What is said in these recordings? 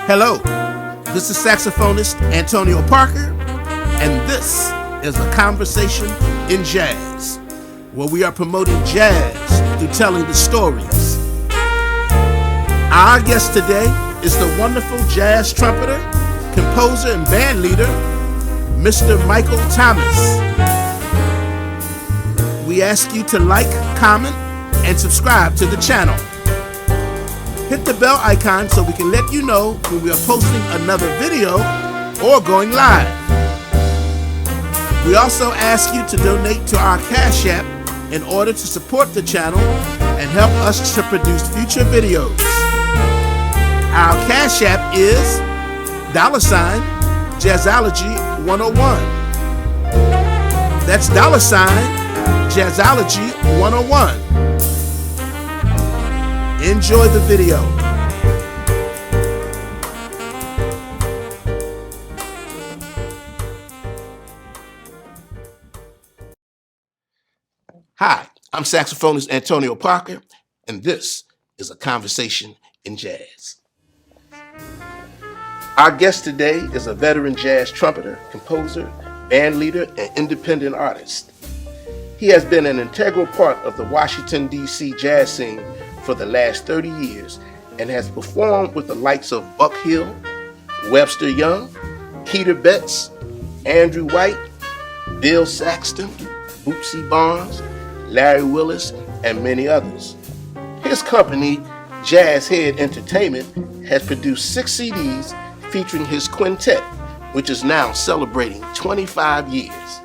Hello, this is saxophonist Antonio Parker, and this is A Conversation in Jazz, where we are promoting jazz through telling the stories. Our guest today is the wonderful jazz trumpeter, composer, and band leader, Mr. Michael Thomas. We ask you to like, comment, and subscribe to the channel. Hit the bell icon so we can let you know when we are posting another video or going live. We also ask you to donate to our Cash App in order to support the channel and help us to produce future videos. Our Cash App is $Jazzology 101. That's $Jazzology 101. Enjoy the video. Hi, I'm saxophonist Antonio Parker, and this is A Conversation in Jazz. Our guest today is a veteran jazz trumpeter, composer, band leader, and independent artist. He has been an integral part of the Washington, D.C. jazz scene for the last 30 years and has performed with the likes of Buck Hill, Webster Young, Keter Betts, Andrew White, Bill Saxton, Bootsy Barnes, Larry Willis, and many others. His company, Jazz Head Entertainment, has produced 6 CDs featuring his quintet, which is now celebrating 25 years.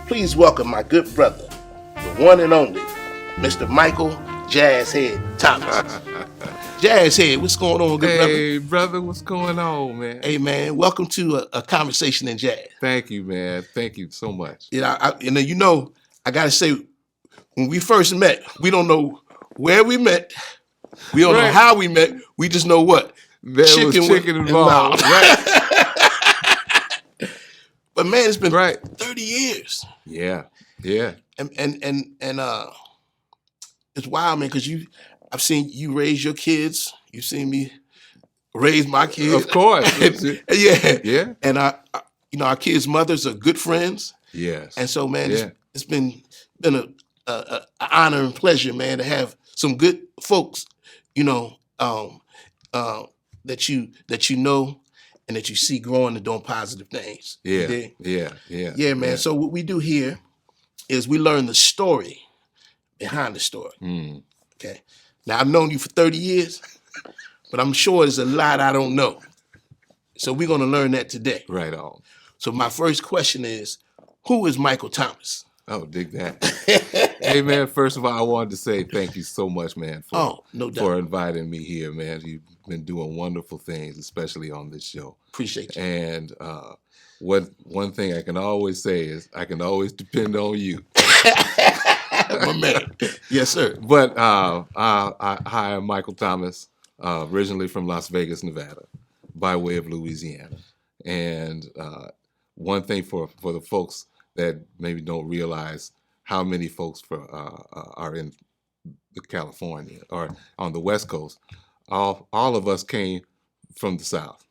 Please welcome my good brother, the one and only, Mr. Michael Jazz Head Thomas. Jazz Head, what's going on, good brother? Hey, brother, what's going on, man? Hey, man, welcome to a Conversation in Jazz. Thank you, man. Thank you so much. I got to say, when we first met, we don't know where we met. We don't know how we met. We just know what? There was chicken involved. Right. But man, it's been 30 years. Yeah. And it's wild, man, because I've seen you raise your kids. You've seen me raise my kids. Of course. Yeah. And our kids' mothers are good friends. Yes. And so, man, it's been an honor and pleasure, man, to have some good folks, that you know and that you see growing and doing positive things. Yeah, man. Yeah. So what we do here is we learn the story behind the story. Okay. Now, I've known you for 30 years, but I'm sure there's a lot I don't know. So we're going to learn that today. Right on. So my first question is, who is Michael Thomas? Oh, dig that. Hey, man, first of all, I wanted to say thank you so much, man, no doubt, for inviting me here, man. You've been doing wonderful things, especially on this show. Appreciate you. And one thing I can always say is I can always depend on you. My man. Yes, sir. But hi, I'm Michael Thomas, originally from Las Vegas, Nevada, by way of Louisiana. And one thing for the folks that maybe don't realize how many folks are in California or on the West Coast. All of us came from the South,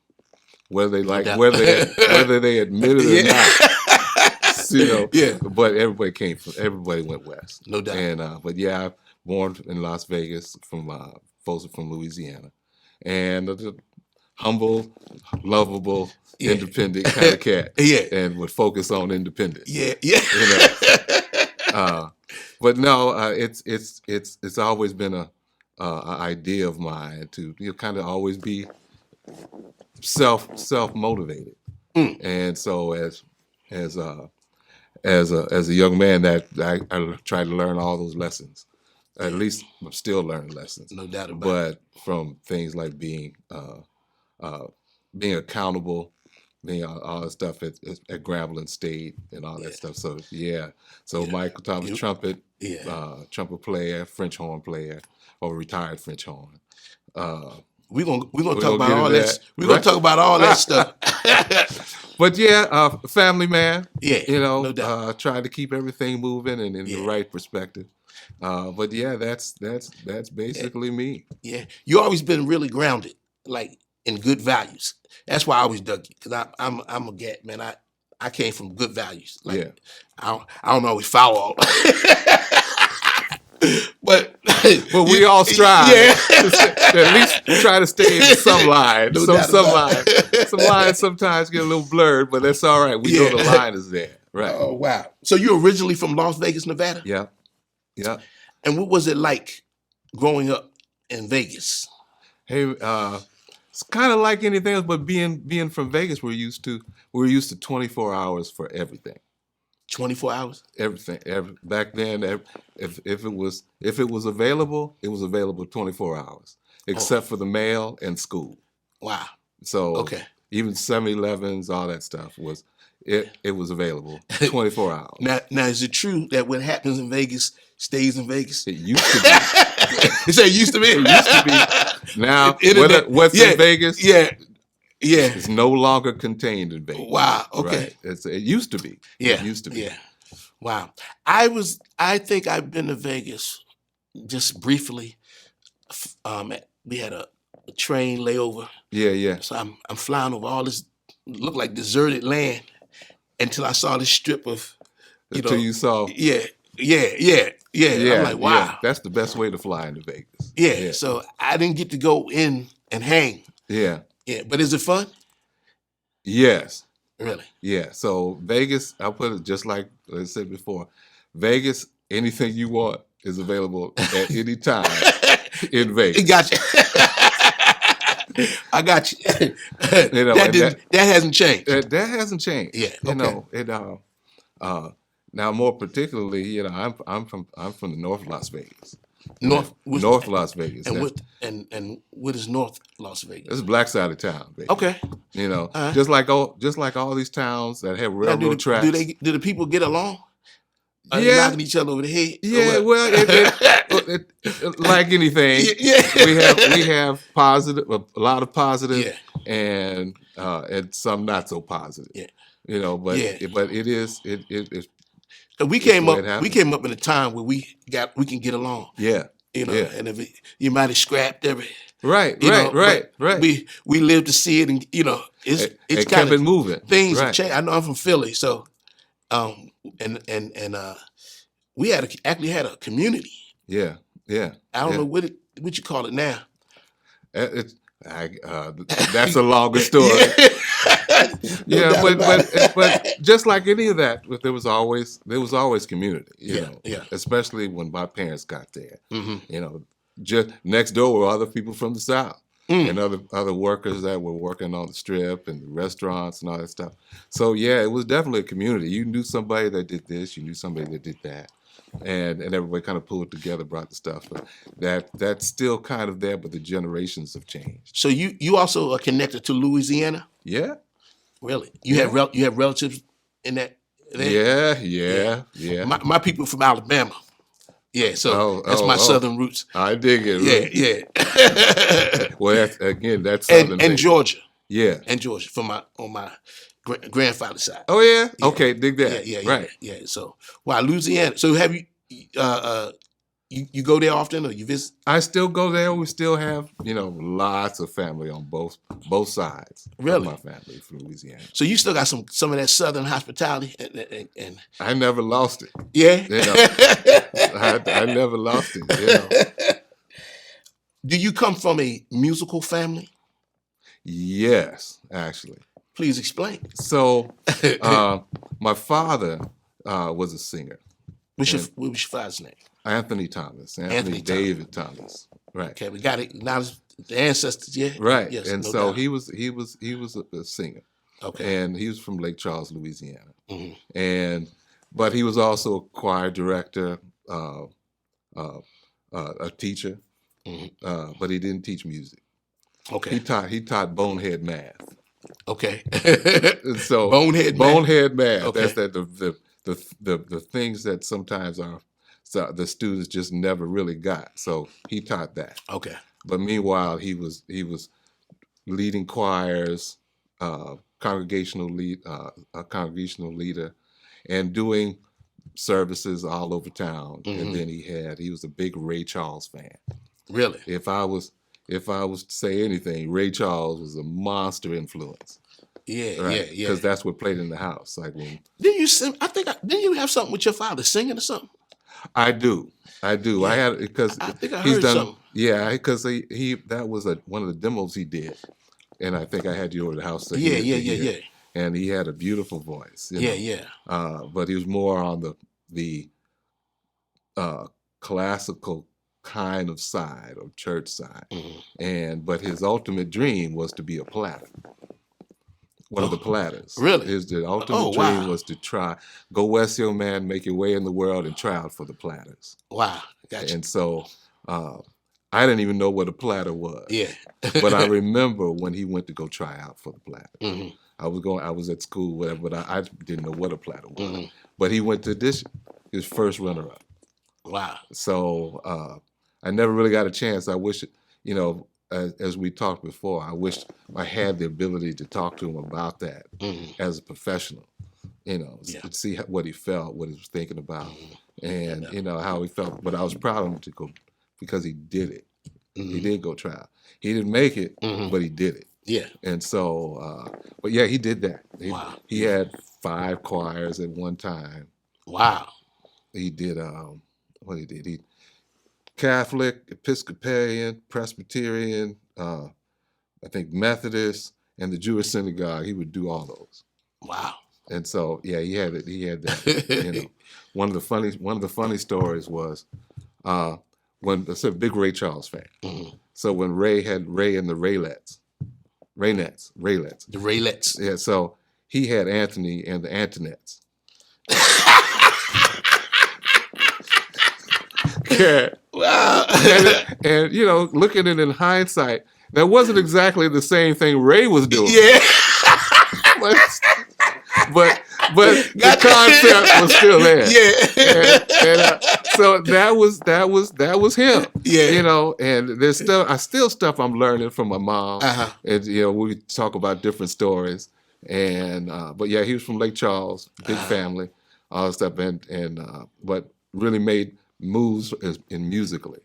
whether they admit it or not. But everybody went west. No doubt. And I'm born in Las Vegas from folks from Louisiana, and humble, lovable, independent kind of cat. And would focus on independence. But no, it's always been a idea of mine to kind of always be self motivated. And so as a young man, that I try to learn all those lessons. At least I'm still learning lessons. No doubt about it. But from things like being accountable, all that stuff at Grambling State and all that stuff. So Michael Thomas, trumpet, trumpet player, French horn player, or retired French horn. We're gonna talk about all that. We're gonna talk about all that stuff. But family man. No doubt. Try to keep everything moving and in the right perspective. That's basically me. Yeah, you always been really grounded, like and good values. That's why I always dug you, because I'm a gat, man. I came from good values. Like, Yeah. I don't always follow all. But we all strive Yeah. to at least try to stay in some line. No some doubt some about lines. it. Some lines sometimes get a little blurred, but that's all right. We know the line is there. Right. Oh, wow. So you're originally from Las Vegas, Nevada? Yeah. Yeah. And what was it like growing up in Vegas? Hey, it's kind of like anything else, but being from Vegas, we're used to 24 hours for everything. 24 hours? Everything. Back then, if it was available, it was available 24 hours, except for the mail and school. Wow. So Okay. even 7-Elevens, all that stuff was available 24 hours. Now, is it true that what happens in Vegas stays in Vegas? It used to be. You say it used to be? It used to be. Now, what's Yeah, in Vegas? Yeah. It's no longer contained in Vegas. Wow. Okay. Right? It used to be. Yeah. It used to be. Yeah. Wow. I think I've been to Vegas just briefly. We had a train layover. Yeah. Yeah. So I'm flying over all this looked like deserted land until I saw this strip of, Until you saw. Yeah. I'm like, wow. Yeah. That's the best way to fly into Vegas. Yeah. So I didn't get to go in and hang. Yeah. Yeah. But is it fun? Yes. Really? Yeah. So Vegas, I'll put it just like I said before. Vegas, anything you want is available at any time in Vegas. Gotcha. I got you. That hasn't changed. That hasn't changed. Yeah. Okay. Now more particularly, I'm from the North Las Vegas. North Las Vegas. And what is North Las Vegas? It's the black side of town, baby. Okay. Just like all these towns that have railroad tracks. Do the people get along? Are Yeah. they knocking each other over the head? Yeah, well, it like anything, we have positive, a lot of positive, and some not so positive. Yeah. But it is. We came up in a time where we can get along. Yeah. And if you might have scrapped every. Right. We live to see it, and it's it kind kept it moving. Things have changed. I know I'm from Philly, so we actually had a community. Yeah. I don't know what you call it now. That's a longer story. But just like any of that, there was always community. Especially when my parents got there. Mm-hmm. Just next door were other people from the South and other workers that were working on the strip and the restaurants and all that stuff. So it was definitely a community. You knew somebody that did this, you knew somebody that did that. And everybody kind of pulled together, brought the stuff. But that's still kind of there, but the generations have changed. So you also are connected to Louisiana? Yeah. Really? You have relatives in that? Yeah. My people from Alabama. Yeah, so that's my southern roots. I dig it. Yeah. Well, that's southern. And Georgia. Yeah. And Georgia on my grandfather's side. Oh yeah? Okay, dig that. Yeah. Right. Yeah. So Louisiana. So have you you go there often, or you visit? I still go there. We still have, lots of family on both sides. Really? Of my family from Louisiana. So you still got some of that southern hospitality, and I never lost it. Yeah. I never lost it. Do you come from a musical family? Yes, actually. Please explain. So, my father was a singer. What was your father's name? Anthony Thomas. Anthony David Thomas. Right. Okay, we got it. Now the ancestors, yeah. Right. Yes, and no so doubt. he was a singer. Okay. And he was from Lake Charles, Louisiana. Mm-hmm. But he was also a choir director, a teacher. Mm-hmm. But he didn't teach music. Okay. He taught bonehead math. Okay. And so bonehead math. Okay. Okay. That's the things that sometimes the students just never really got. So he taught that. Okay. But meanwhile, he was leading choirs, congregational leader, and doing services all over town. Mm-hmm. And then he was a big Ray Charles fan. Really? If I was if I was to say anything, Ray Charles was a monster influence. Yeah, Right? yeah. Because that's what played in the house. Like when Didn't you sing? Didn't you have something with your father singing or something? I do. I Yeah, had because I think I he's heard done. something. Yeah, because he that was one of the demos he did, and I think I had you over the house to Yeah, hear yeah, yeah, yeah, and he had a beautiful voice, yeah, yeah. but he was more on the uh, classical kind of side or church side, but his ultimate dream was to be a platter. One of the platters. Really? The ultimate Oh, dream wow. was to go west, young man, make your way in the world, and try out for the platters. Wow, gotcha. And so I didn't even know what a platter was. Yeah. But I remember when he went to go try out for the platter. Mm-hmm. I was at school, whatever, but I didn't know what a platter was. Mm-hmm. But he went to his first runner-up. Wow. So I never really got a chance. I wish, as we talked before, I wish I had the ability to talk to him about that as a professional, to see what he felt, what he was thinking about, and, how he felt. But I was proud of him to go because he did it. He did go try out. He didn't make it, but he did it. Yeah. And so, but yeah, he did that. He had 5 choirs at one time. Wow. He did, what he did, he Catholic, Episcopalian, Presbyterian, I think Methodist, and the Jewish synagogue. He would do all those. Wow. And so, yeah, he had it. He had that. One of the funny stories was when I said big Ray Charles fan. So when Ray and the Raylettes, The Raylets. yeah. So he had Anthony and the Antonettes. Yeah. Wow. and looking at it in hindsight, that wasn't exactly the same thing Ray was doing. Yeah. but the concept was still there. Yeah. And so that was him. Yeah. And there's still stuff I'm learning from my mom. And we talk about different stories. And but yeah, he was from Lake Charles, big family, all that stuff, and but really made moves in musically.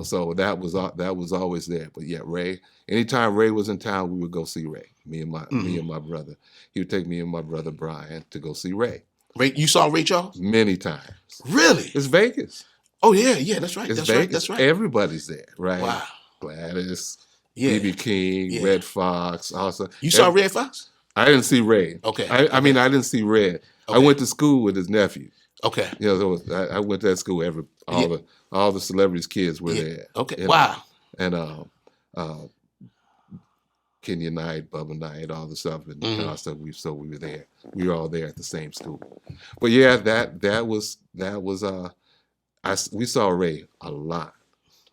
So that was always there. But yeah, Ray. Anytime Ray was in town, we would go see Ray. Me and my brother. He would take me and my brother Brian to go see Ray. Ray, you saw Ray Charles? Many times. Really? It's Vegas. Oh yeah, that's right. It's That's Vegas. right. That's right. Everybody's there, right? Wow. Gladys, Yeah. B.B. King, Yeah. Red Fox. Also, You saw Red Fox? I didn't see Ray. Okay. I mean, I didn't see Red. I went to school with his nephew. Okay. So I went to that school. All the celebrities' kids were there. Okay. Wow. And Kenya Knight, Bubba Knight, all the stuff, and all that stuff. We were there. We were all there at the same school. But yeah, that was we saw Ray a lot.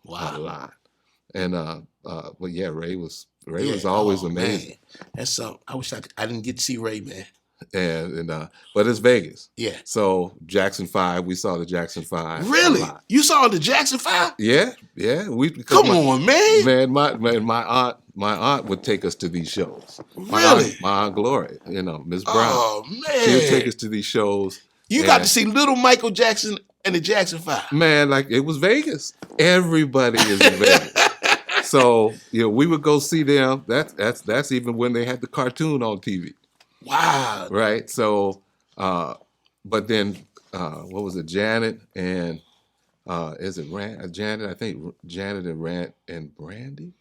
Wow. A lot. And but yeah, Ray was always amazing. Man. That's something. I wish I didn't get to see Ray, man. And but it's Vegas. Yeah. So Jackson 5, we saw the Jackson 5. Really? You saw the Jackson 5? Yeah. Come on, man. Man, my aunt would take us to these shows. Really? My aunt Gloria, Miss Brown. Oh man. She would take us to these shows. You got to see little Michael Jackson and the Jackson 5. Man, like it was Vegas. Everybody is in Vegas. So, we would go see them. That's even when they had the cartoon on TV. Wow. Right. So, but then, what was it? Janet and, is it Janet? I think Janet and Brandy.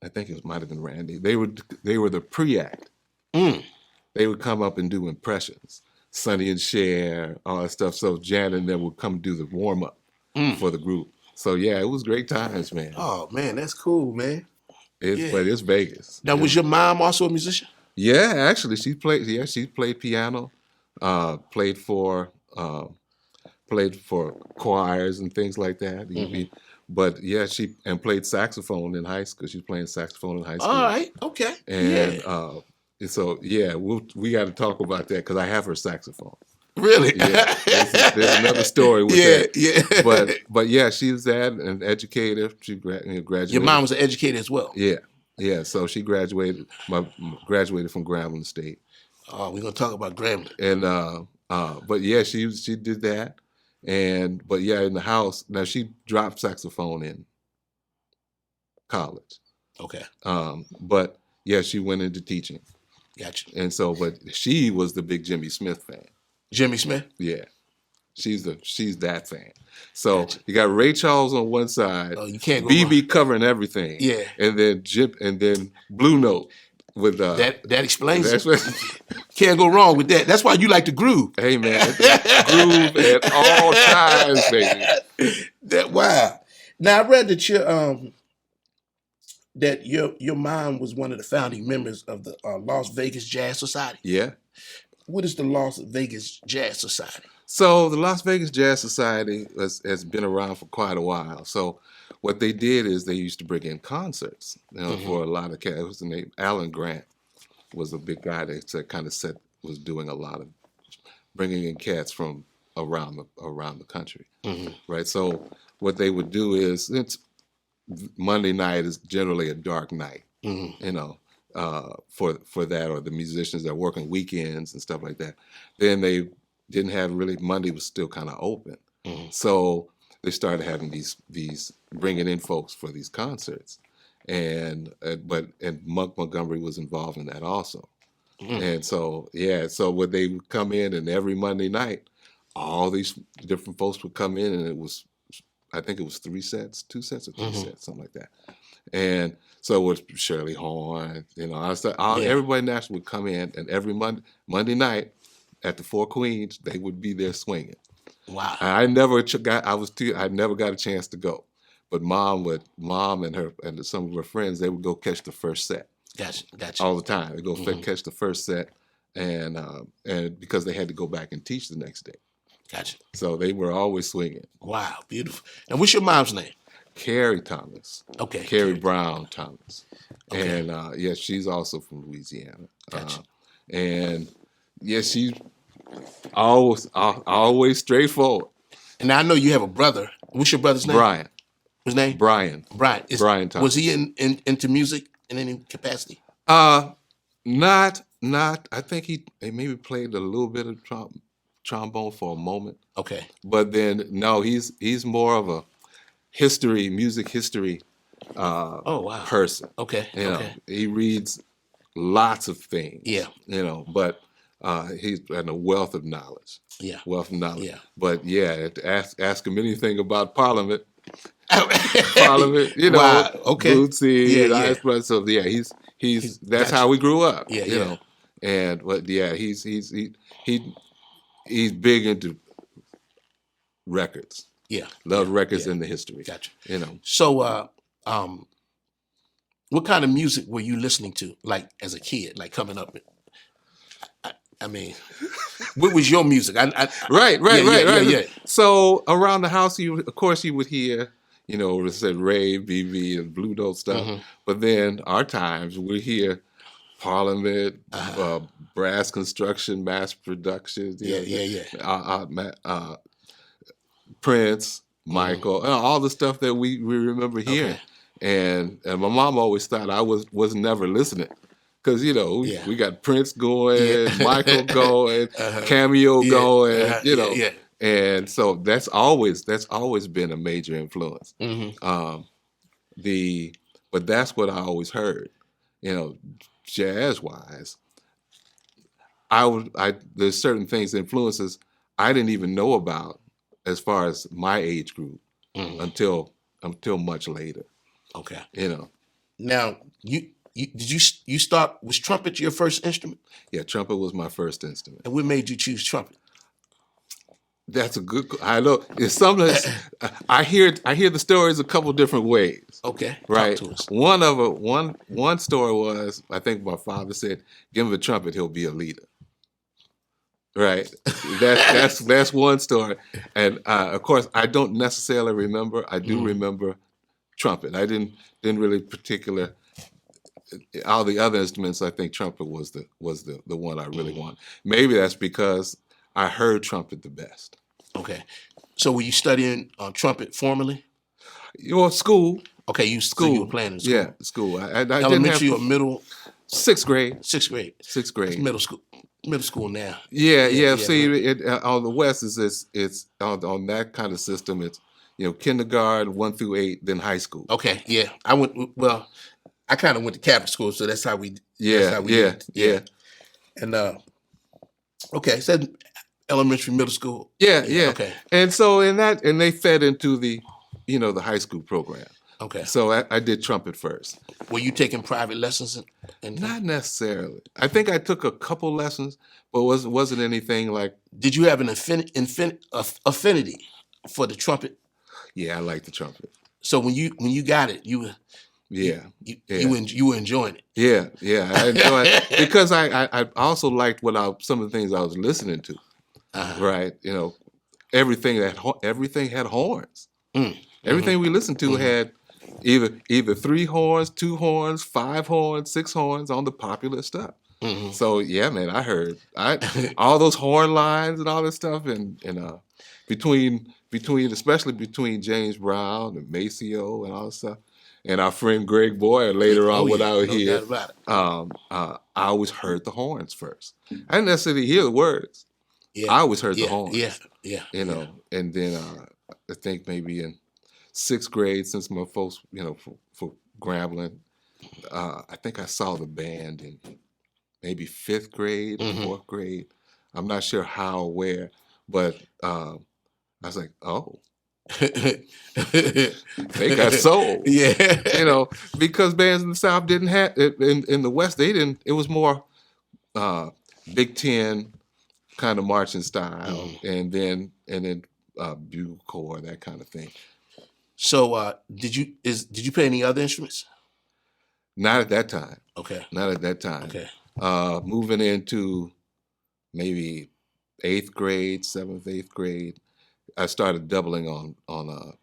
I think it might have been Randy. They were the pre-act. They would come up and do impressions, Sonny and Cher, all that stuff. So Janet and them would come do the warm up for the group. So yeah, it was great times, man. Oh man, that's cool, man. But it's Vegas. Now, was your mom also a musician? Yeah, actually, she played. Yeah, she played piano, played for choirs and things like that. But yeah, she played saxophone in high school. She's playing saxophone in high school. All right, okay. And so yeah, we got to talk about that because I have her saxophone. Really? Yeah, there's another story with that. Yeah. But yeah, she was an educator. She graduated. Your mom was an educator as well. Yeah. So she graduated from Grambling State. Oh, we're gonna talk about Grambling. And but yeah, she did that. But yeah, in the house now she dropped saxophone in college. Okay. But yeah, she went into teaching. Gotcha. And so, but she was the big Jimmy Smith fan. Jimmy Smith? Yeah. She's that fan. So Gotcha. you got Ray Charles on one side, Oh, you can't go BB wrong. covering everything. Yeah. And then Blue Note with That explains that's it. what, Can't go wrong with that. That's why you like to groove. hey man, groove at all times, baby. Wow. Now I read that your mom was one of the founding members of the Las Vegas Jazz Society. Yeah. What is the Las Vegas Jazz Society? So the Las Vegas Jazz Society has been around for quite a while. So what they did is they used to bring in concerts, for a lot of cats. It was the name Alan Grant was a big guy that kind of was doing a lot of bringing in cats from around the country, right? So what they would do is Monday night is generally a dark night, for that, or the musicians that are working weekends and stuff like that. Then they didn't have really, Monday was still kind of open. So they started having these bringing in folks for these concerts. And Monk Montgomery was involved in that also. And so, so when they would come in, and every Monday night, all these different folks would come in, and I think it was 2 sets or 3 sets, something like that. And so it was Shirley Horn, everybody national would come in, and every Monday night at the Four Queens, they would be there swinging. Wow. I never got a chance to go, but mom and her and some of her friends, they would go catch the first set. Gotcha. All the time. They go catch the first set, and because they had to go back and teach the next day. Gotcha. So they were always swinging. Wow, beautiful. And what's your mom's name? Carrie Thomas. Okay. Carrie Brown Thomas. Okay. And she's also from Louisiana. Gotcha. And she's always straightforward. And I know you have a brother. What's your brother's name? Brian. His name? Brian. Brian Thomas. Was he into music in any capacity? Not. I think he maybe played a little bit of trombone for a moment. Okay. But then no, he's more of a music history person. Okay. He reads lots of things. Yeah. But he's got a wealth of knowledge. Yeah. Yeah. But ask him anything about Parliament. Parliament, wow. Okay. Bootsy, Ice Blood. So he's that's how we grew up. Yeah. And he's big into records. Yeah. Love records and the history. Gotcha. So what kind of music were you listening to, like as a kid, like coming up? I mean, what was your music? Right. Yeah. So around the house, you would hear, it said Ray, BB, and Blue Note stuff. But then our times, we hear Parliament, Brass Construction, Mass Production. Prince, Michael, all the stuff that we remember hearing. And my mom always thought I was never listening. Because, we got Prince going, Michael going, Cameo going, And so that's always been a major influence. But that's what I always heard, jazz wise. There's certain things, influences I didn't even know about as far as my age group until much later. Okay. Now did you start, was trumpet your first instrument? Yeah, trumpet was my first instrument. And what made you choose trumpet? That's a good. I know it's something. I hear the stories a couple different ways. Okay, right. Talk to us. One story was, I think my father said, "Give him a trumpet, he'll be a leader." Right. That's one story, and of course I don't necessarily remember. I do remember trumpet. I didn't really particular. All the other instruments, I think trumpet was the one I really wanted. Maybe that's because I heard trumpet the best. Okay. So were you studying trumpet formally? School. Okay, so you were playing in school. Yeah, school. I Elementary or middle? Sixth grade. Sixth grade. It's middle school. Middle school now. Yeah. See, on the West it's on that kind of system. kindergarten 1 through 8, then high school. Okay, yeah. I kind of went to Catholic school, so that's how we did it. Yeah. And okay, so elementary, middle school. Yeah. Okay. And so and they fed into the high school program. Okay. So I did trumpet first. Were you taking private lessons? Not necessarily. I think I took a couple lessons, but wasn't anything like. Did you have an affinity for the trumpet? Yeah, I like the trumpet. So when you got it, you were enjoying it. Yeah, I enjoyed it because I also liked some of the things I was listening to. Right, everything had horns. Everything we listened to had either 3 horns, 2 horns, 5 horns, 6 horns on the popular stuff. So yeah, man, I heard all those horn lines and all this stuff, and especially between James Brown and Maceo and all this stuff, and our friend Greg Boyer later on when I was here. I always heard the horns first. I didn't necessarily hear the words. Yeah, I always heard the horns. Yeah. And then I think maybe in 6th grade, since my folks, for Grambling, I think I saw the band in maybe 5th grade or 4th grade. I'm not sure how or where, but I was like, oh, they got soul. Yeah. Because bands in the South didn't have, in the West, they didn't, it was more Big Ten kind of marching style, and then bugle corps, that kind of thing. So did you play any other instruments? Not at that time. Okay. Not at that time. Okay. Moving into maybe 8th grade, 7th, 8th grade, I started doubling on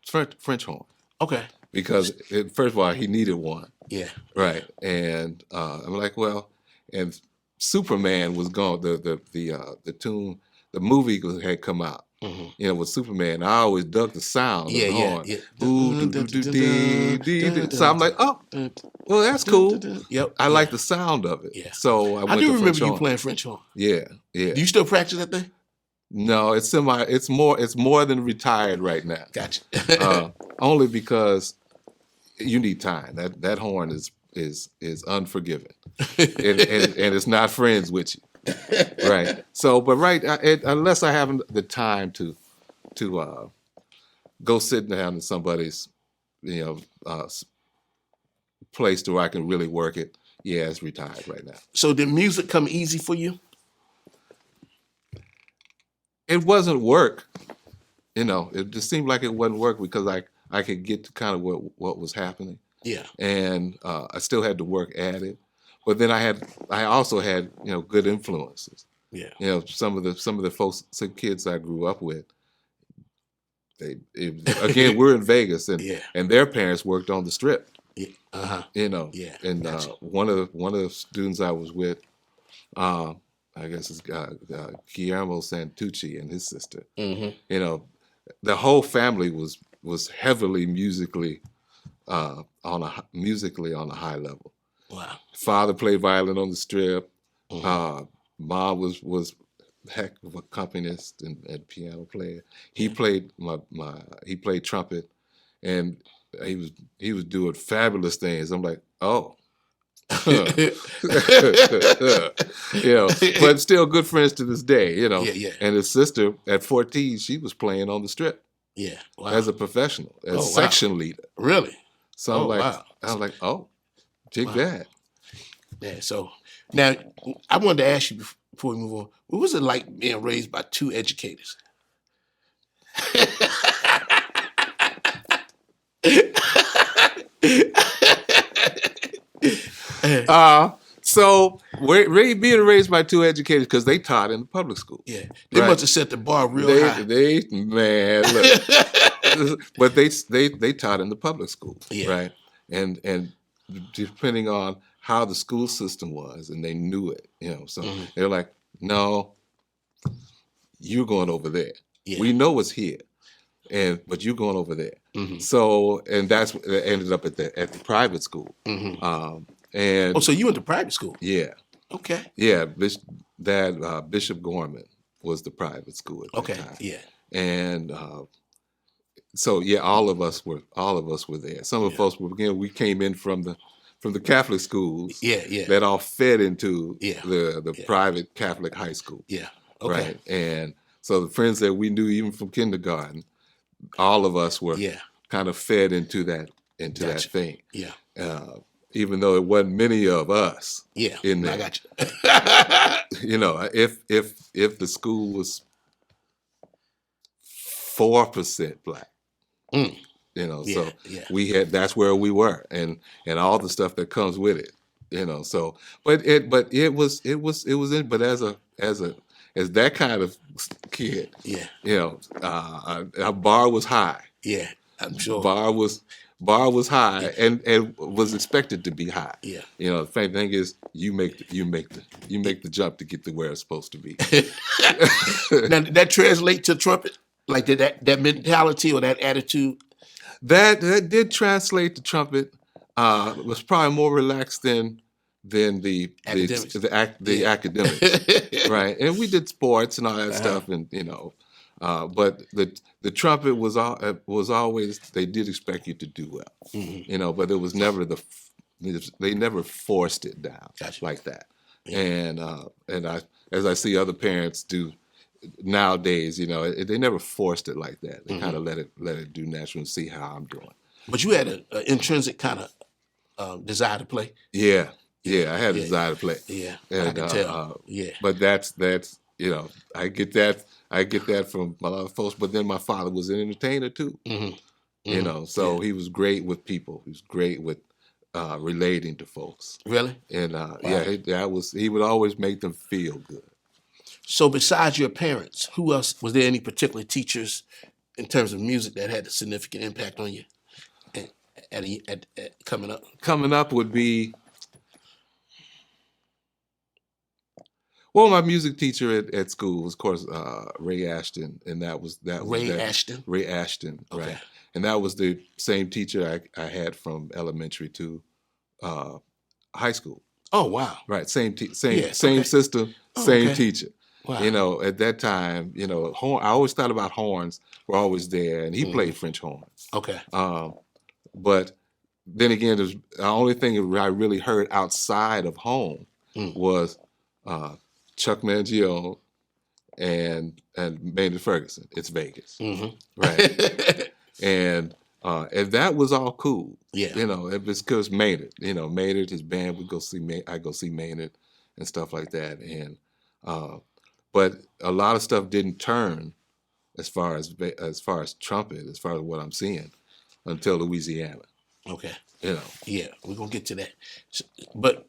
French horn. Okay. Because first of all, he needed one. Yeah. Right. And I'm like, well, and Superman was gone. The tune, the movie had come out. With Superman, I always dug the sound of the horn. So I'm like, oh, well, that's cool. Yep. I like the sound of it. Yeah. So I do remember you playing French horn. Yeah. Do you still practice that thing? No, it's more than retired right now. Gotcha. Only because you need time. That horn is unforgiving, and it's not friends with you. Right. So, but unless I have the time to go sit down in somebody's place to where I can really work it, yeah, it's retired right now. So did music come easy for you? It wasn't work. It just seemed like it wasn't work because I could get to kind of what was happening. Yeah. And I still had to work at it. But then I also had good influences. Yeah. Some of the folks, some kids I grew up with. Again, we're in Vegas, and their parents worked on the Strip. Yeah. Yeah. And gotcha. one of the students I was with, I guess it's Guillermo Santucci and his sister. The whole family was heavily musically on a high level. Wow. Father played violin on the Strip. Mom was heck of a accompanist and piano player. He played he played trumpet, and he was doing fabulous things. I'm like, oh. But still good friends to this day, Yeah. And his sister at 14, she was playing on the Strip. Yeah. Wow. As a professional, as section leader. Really? So I'm like, oh, take that. Yeah. So now I wanted to ask you before we move on, what was it like being raised by 2 educators? So we're being raised by 2 educators because they taught in the public school. Yeah, they must have set the bar real high. Man, look. But they taught in the public school, right? And depending on how the school system was, and they knew it, So they're like, no, you're going over there. Yeah. We know it's here, but you're going over there. So, and that's what ended up at the private school. And so you went to private school? Yeah. Okay. Yeah, Bishop Gorman was the private school at that time. Yeah. And so yeah, all of us were there. Some of Yeah. us were, again, we came in from the Catholic schools Yeah, yeah, that all fed into yeah, the yeah, private Catholic high school, yeah. Okay. right? And so the friends that we knew even from kindergarten, all of us were Yeah. kind of fed into that Gotcha. thing, Yeah. uh, even though it wasn't many of us Yeah. in No, I there. got you. You know, if the school was 4% black, Mm. you know, Yeah. so Yeah. that's where we were, and all the stuff that comes with it, you know. So, but but as that kind of kid, Yeah. you know, our bar was high. Yeah. I'm sure. Bar was bar was high, Yeah. and was expected to be high. Yeah. You know, the funny thing is, you make the jump to get to where it's supposed to be. Now, did that translate to trumpet? Like did that mentality or that attitude? That did translate to trumpet. Was probably more relaxed than Academics. the Yeah. academics, right? And we did sports and all that Uh-huh. stuff, and you know, but the trumpet was always, they did expect you to do well, Mhm. you know, but it was never they never forced it down Gotcha. like that. Yeah. And I, as I see other parents do nowadays, you know, they never forced it like that. They kind of let it do natural and see how I'm doing. But you had an intrinsic kind of desire to play. Yeah, Yeah. yeah, I had a Yeah. desire to play, Yeah. I and can tell. Yeah. but that's you know, I get that from a lot of folks. But then my father was an entertainer too, Hmm. you Hmm. know, so he was great with people. He was great with relating to folks, Really? and Wow. he would always make them feel good. So besides your parents, who else was there? Any particular teachers in terms of music that had a significant impact on you at, at coming up? Coming up would be, well, my music teacher at school was, of course, Ray Ashton, and Ray Ashton. Ray Ashton, Okay. right? And that was the same teacher I had from elementary to uh, high school, Oh wow. right? Yeah. Same Okay. system, Oh, same okay. teacher. Wow. You know, at that time, you know, I always thought about horns were always there, and he played French horns. Okay. But then again, the only thing I really heard outside of home Mm. was Chuck Mangione and Maynard Ferguson. It's Vegas, Hmm. right? And that was all cool. Yeah. You know, it was because Maynard, you know, Maynard, his band would go see I go see Maynard and stuff like that. And but a lot of stuff didn't turn as far as trumpet, as far as what I'm seeing, until Louisiana. Okay. You know. Yeah, we're gonna get to that. But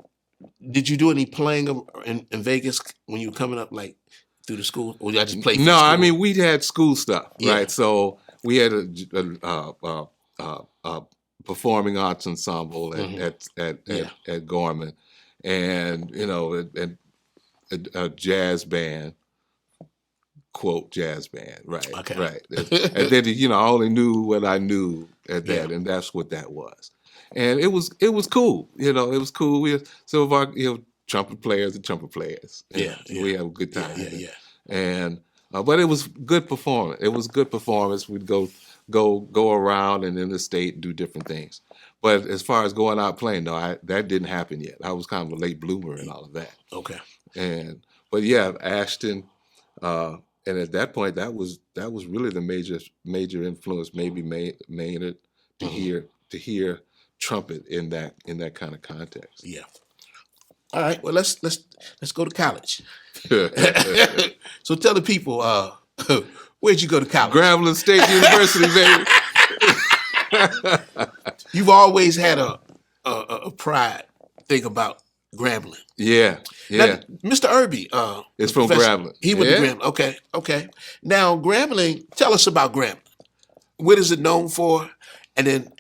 did you do any playing in Vegas when you were coming up, like through the school, or did I just play? For No, the school? I mean, we had school stuff, Yeah. right? So we had a performing arts ensemble at Gorman, and you know, a jazz band, quote jazz band, right? Okay. Right. And then, you know, I only knew what I knew at that, Yeah. and that's what that was. And it was cool, you know, it was cool. We had some of our, you know, trumpet players and trumpet players. You Yeah, know, yeah. we had a good time. Yeah, yeah. And but it was good performance. It was good performance. We'd go around and in the state do different things. But as far as going out playing, no, that didn't happen yet. I was kind of a late bloomer and all of that. Okay. And but yeah, Ashton, and at that point, that was really the major influence. Maybe Maynard to hear trumpet in that kind of context. Yeah. All right. Well, let's go to college. So tell the people, where'd you go to college? Grambling State University, baby. You've always had a pride thing about Grambling. Yeah, yeah. Now, Mr. Irby, It's from professor, Grambling. He went Yeah. to Grambling. Okay, okay. Now, Grambling, tell us about Grambling. What is it known for? And then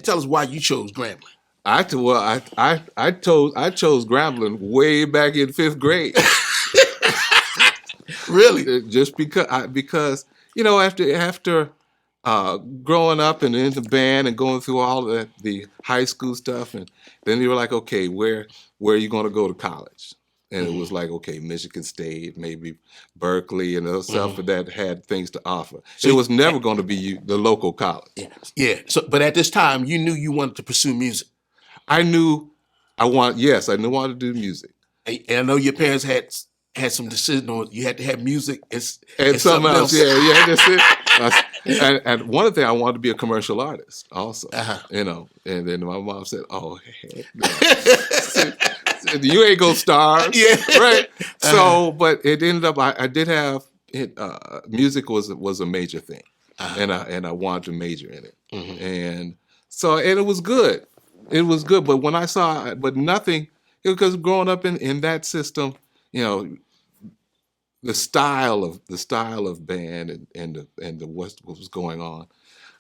tell us why you chose Grambling. I chose Grambling way back in 5th grade. Really? Just because you know, after growing up and in the band and going through all the high school stuff, and then you were like, okay, where are you going to go to college? And it was like, okay, Michigan State, maybe Berkeley, and other stuff that had things to offer. So it was never going to be the local college. Yeah. So, but at this time, you knew you wanted to pursue music. I knew I wanted to do music. And I know your parents had some decision on you had to have music and something else. Yeah, that's it. And one of the things, I wanted to be a commercial artist also. You know, and then my mom said, "Oh, heck no. You ain't gonna starve." Yeah, right. So, but it ended up I did have it. Music was a major thing, and I wanted to major in it, and it was good. It was good, but when I saw, nothing, because growing up in that system, you know, the style of band and what was going on,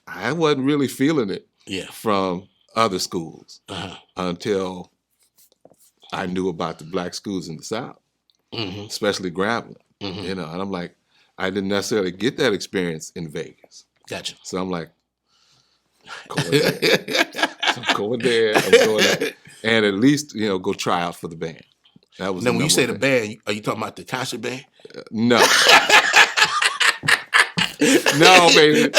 I wasn't really feeling it from other schools until I knew about the black schools in the South, especially Grambling. You know, and I'm like, I didn't necessarily get that experience in Vegas. Gotcha. So I'm like, going there. I'm going there. And at least, you know, go try out for the band. That was. Now, when you say the band, are you talking about the concert band? No. No, baby.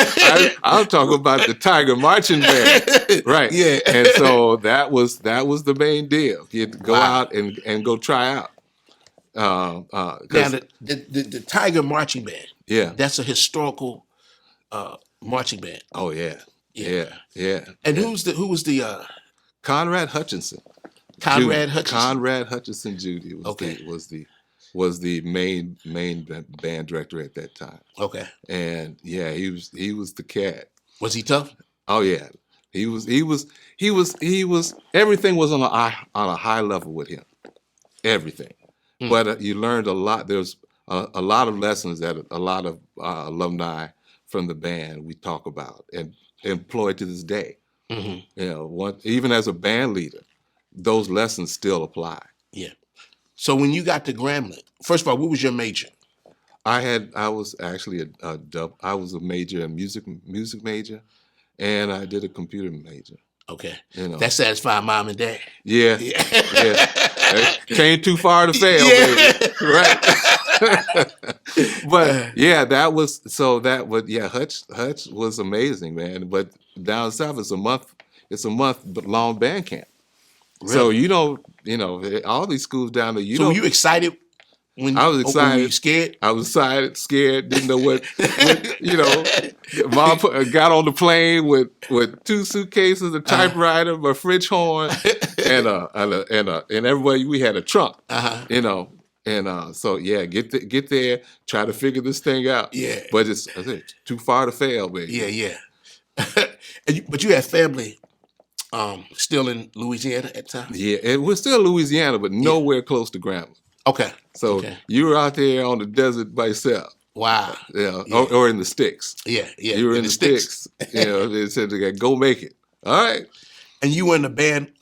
I'm talking about the Tiger Marching Band. Right. Yeah. And so that was the main deal. You had to go out and go try out. Now, the Tiger Marching Band. Yeah. That's a historical marching band. Oh, yeah. Yeah. And who was the Conrad Hutchinson. Conrad Hutchinson. Conrad Hutchinson Judy was the main band director at that time. Okay. And yeah, he was the cat. Was he tough? Oh yeah. He was everything was on a high level with him. Everything. But you learned a lot. There's a lot of lessons that a lot of alumni from the band we talk about and employ to this day. You know, even as a band leader, those lessons still apply. Yeah. So when you got to Grambling, first of all, what was your major? I was actually I was a major, a music major, and I did a computer major. Okay. You know. That satisfied mom and dad. Yeah. Came too far to fail, baby. Right. But yeah, Hutch was amazing, man. But down south it's a month long band camp. Really? So you know, all these schools down there. So were you excited? I was excited. Were you scared? I was excited, scared, didn't know what you know. Mom got on the plane with 2 suitcases, a typewriter, a French horn, and everybody, we had a trunk, you know. And so yeah, get there, try to figure this thing out. Yeah. But it's too far to fail, baby. Yeah. But you had family still in Louisiana at the time? Yeah, it was still Louisiana, but nowhere close to Grambling. Okay. So you were out there on the desert by yourself. Wow. Yeah. Or in the sticks. Yeah. You were in the sticks. You know, they said, go make it. All right. And you were in the band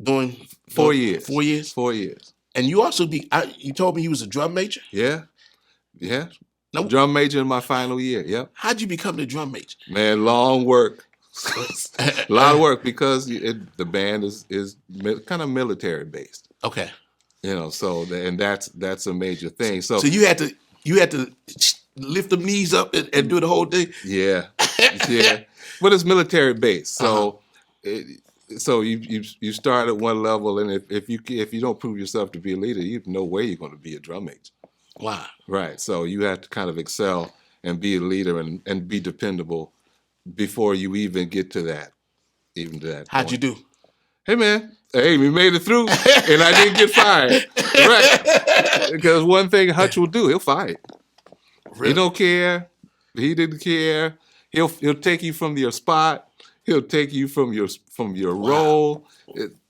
during 4 years. 4 years? 4 years. And you also you told me you was a drum major? Yeah. No. Drum major in my final year. Yep. How'd you become the drum major? Man, long work. A lot of work because the band is kind of military based. Okay. You know, so that's a major thing. So you had to lift the knees up and do the whole thing. Yeah. But it's military based, so so you start at one level, and if you don't prove yourself to be a leader, you have no way you're going to be a drum major. Wow. Right. So you have to kind of excel and be a leader and be dependable before you even get to that. How'd point. You do? Hey man, we made it through, and I didn't get fired. Right? Because one thing Hutch will do, he'll fire you. Really? He don't care. He didn't care. He'll take you from your spot. He'll take you from your role.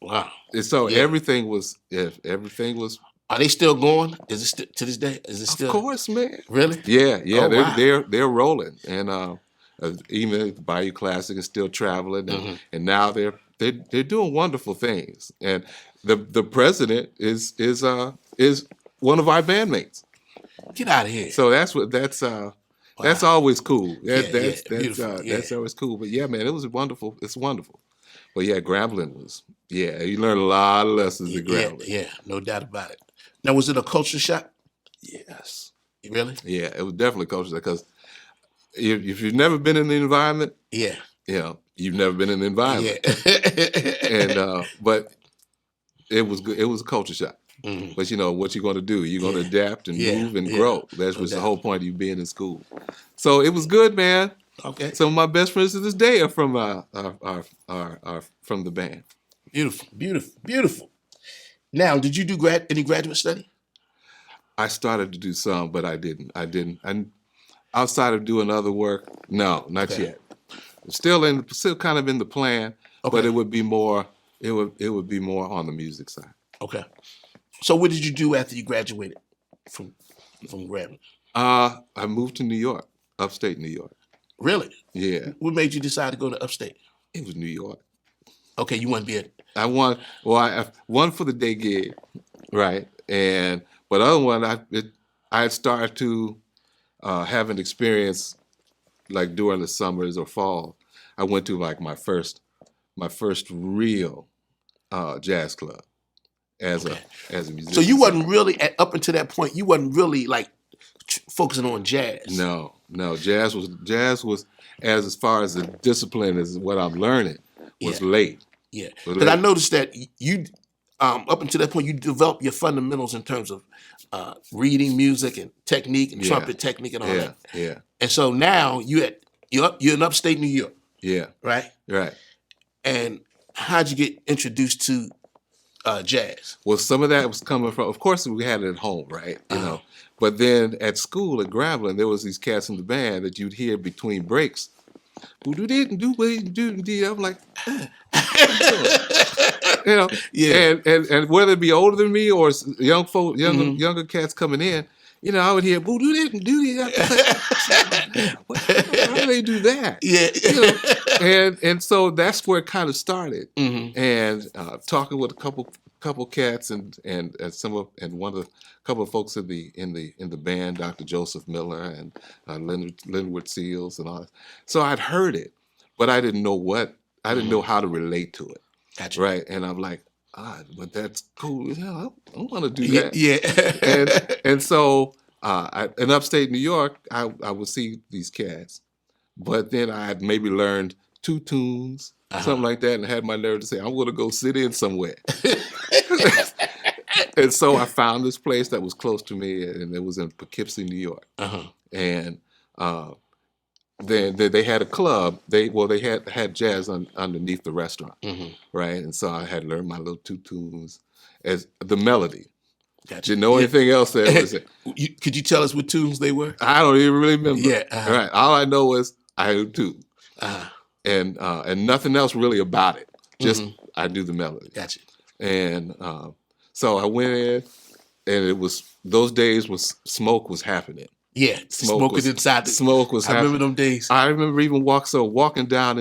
Wow. So everything was. Are they still going? Is it to this day? Is it still? Of course, man. Really? Yeah. Oh, they're rolling, and even Bayou Classic is still traveling, and now they're doing wonderful things. And the president is one of our bandmates. Get out of here. So that's always cool. That's beautiful. always cool. But yeah, man, it was wonderful. It's wonderful. But yeah, Grambling was, yeah, you learned a lot of lessons at Yeah, Grambling. yeah, no doubt about it. Now, was it a culture shock? Yes. Really? Yeah, it was definitely culture because if you've never been in the environment, Yeah, you've never been in the yeah. environment. And but it was good. It was a culture shock. Mhm. But what you're going to do? You're going to adapt and Yeah, move and yeah, grow. That's no was the doubt. whole point of you being in school. So it was good, man. Okay, Some of my best friends to this day are from are from the band. beautiful, beautiful, beautiful. Now, did you do any graduate study? I started to do some, but I didn't. And outside of doing other work, no, not Okay. yet. Still kind of in the plan, but Okay. it would be more. It would be more on the music side. Okay. So, what did you do after you graduated from Grambling? I moved to New York, upstate New York. Really? Yeah, What made you decide to go to upstate? it was New York. Okay, you want to be a I won. Well, I won for the day gig, right? But other one, I had started to have an experience like during the summers or fall. I went to like my first real jazz club as Okay. a musician. So you wasn't really up until that point. You wasn't really like focusing on jazz. No. Jazz was as far as the discipline as what I'm learning was Yeah. late. Yeah, Was because I late. noticed that you, up until that point, you developed your fundamentals in terms of reading music and technique and Yeah. trumpet technique and all Yeah, that. yeah, And so now you're in upstate New York, yeah. right? Right. And how'd you get introduced to jazz? Well, some of that was coming from, of course, we had it at home, right? But then at school at Grambling, there was these cats in the band that you'd hear between breaks. I'm like, Yeah. and whether it be older than me or younger cats coming in, I would hear boo doo didn't do that. How do they do that? Yeah. And so that's where it kind of started. Mhm. And talking with a couple cats and one of the couple of folks in the band, Dr. Joseph Miller and Linwood Seals and all that. So I'd heard it, but I didn't know how to relate to it. Gotcha. Right. And I'm like, but that's cool. Yeah, I want to do Yeah. that. Yeah. And so in upstate New York, I would see these cats, but then I had maybe learned 2 tunes, something like that, and had my nerve to say, I'm going to go sit in somewhere. And so I found this place that was close to me, and it was in Poughkeepsie, New York. And then they had a club. They had jazz underneath the restaurant, right? And so I had learned my little 2 tunes as the melody. Gotcha. Didn't know anything else that was it. Could you tell us what tunes they were? I don't even really remember. Yeah, Right. All I know is I do 2, and nothing else really about it. Just I do the melody. Gotcha. And so I went in, and it was those days was smoke was happening. Yeah, smoking inside. Smoke was I happening. remember them days. I remember even walking down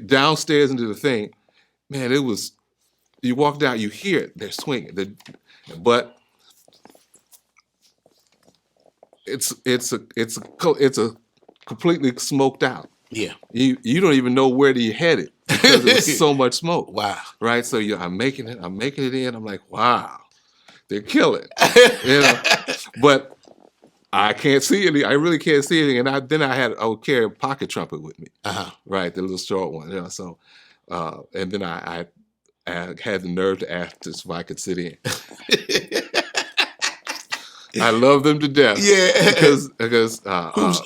downstairs into the thing. Man, it was. You walk down, you hear it. They're swinging, but it's a completely smoked out. Yeah. You don't even know where to head it because there's so much smoke. Wow. Right. So I'm making it in. I'm like, wow, they're killing. But I can't see any. I really can't see anything. And I would carry a pocket trumpet with me. Right, the little short one. So, and then I had the nerve to ask if I could sit in. I love them to death. Yeah, because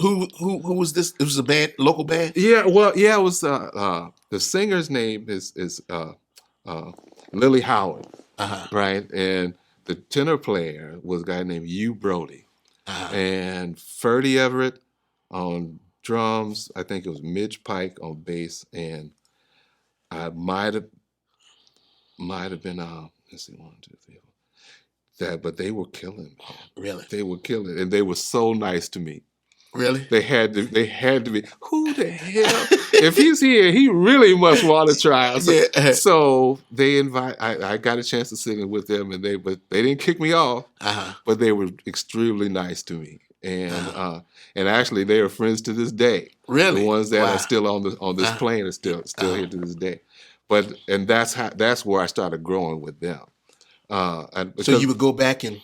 who was this? It was a band, local band. Yeah, well, yeah, it was the singer's name is Lily Howard, right, and the tenor player was a guy named Hugh Brody, and Ferdy Everett on drums. I think it was Midge Pike on bass, and I might have been let's see, 1, 2, 3, 4. That, but they were killing. Really? They were killing, and they were so nice to me. Really? They had to be. Who the hell? If he's here, he really must want to try. So they I got a chance to sing it with them, but they didn't kick me off. But they were extremely nice to me. and actually they are friends to this day. Really? The ones that Wow. are still on this plane are still here to this day. And that's where I started growing with them. And So you would go back and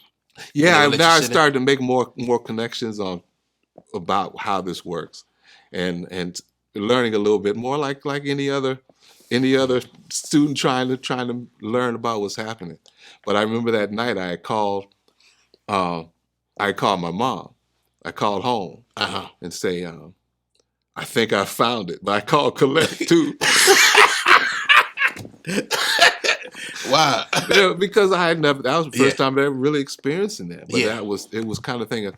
yeah, let now you I sit started to make more connections on about how this works, and learning a little bit more like any other student trying to learn about what's happening. But I remember that night I called my mom. I called home and say, I think I found it. But I called Colette too. Wow. Yeah, because I had never, that was the first Yeah. time I ever really experiencing that. But Yeah. it was kind of thing of,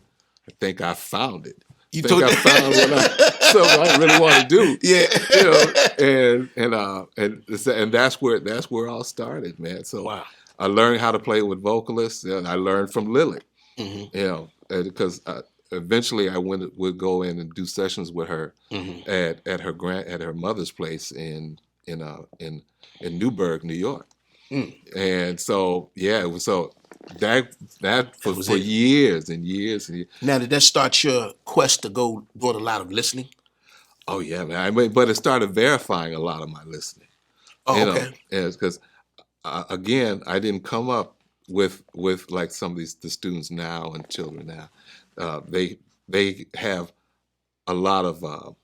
I think I found it. You I think I found something I really want to do. Yeah. And that's where it all started, man. So Wow. I learned how to play with vocalists, and I learned from Lily. Mm-hmm. Because eventually I would go in and do sessions with her Mm-hmm. at her mother's place in Newburgh, New York. Mm. And so that for it. years and years and years. Now, did that start your quest to go doing a lot of listening? Oh yeah, man. I mean, but it started verifying a lot of my listening. Oh, okay. Because again, I didn't come up with like some of the students now and children now. They have a lot of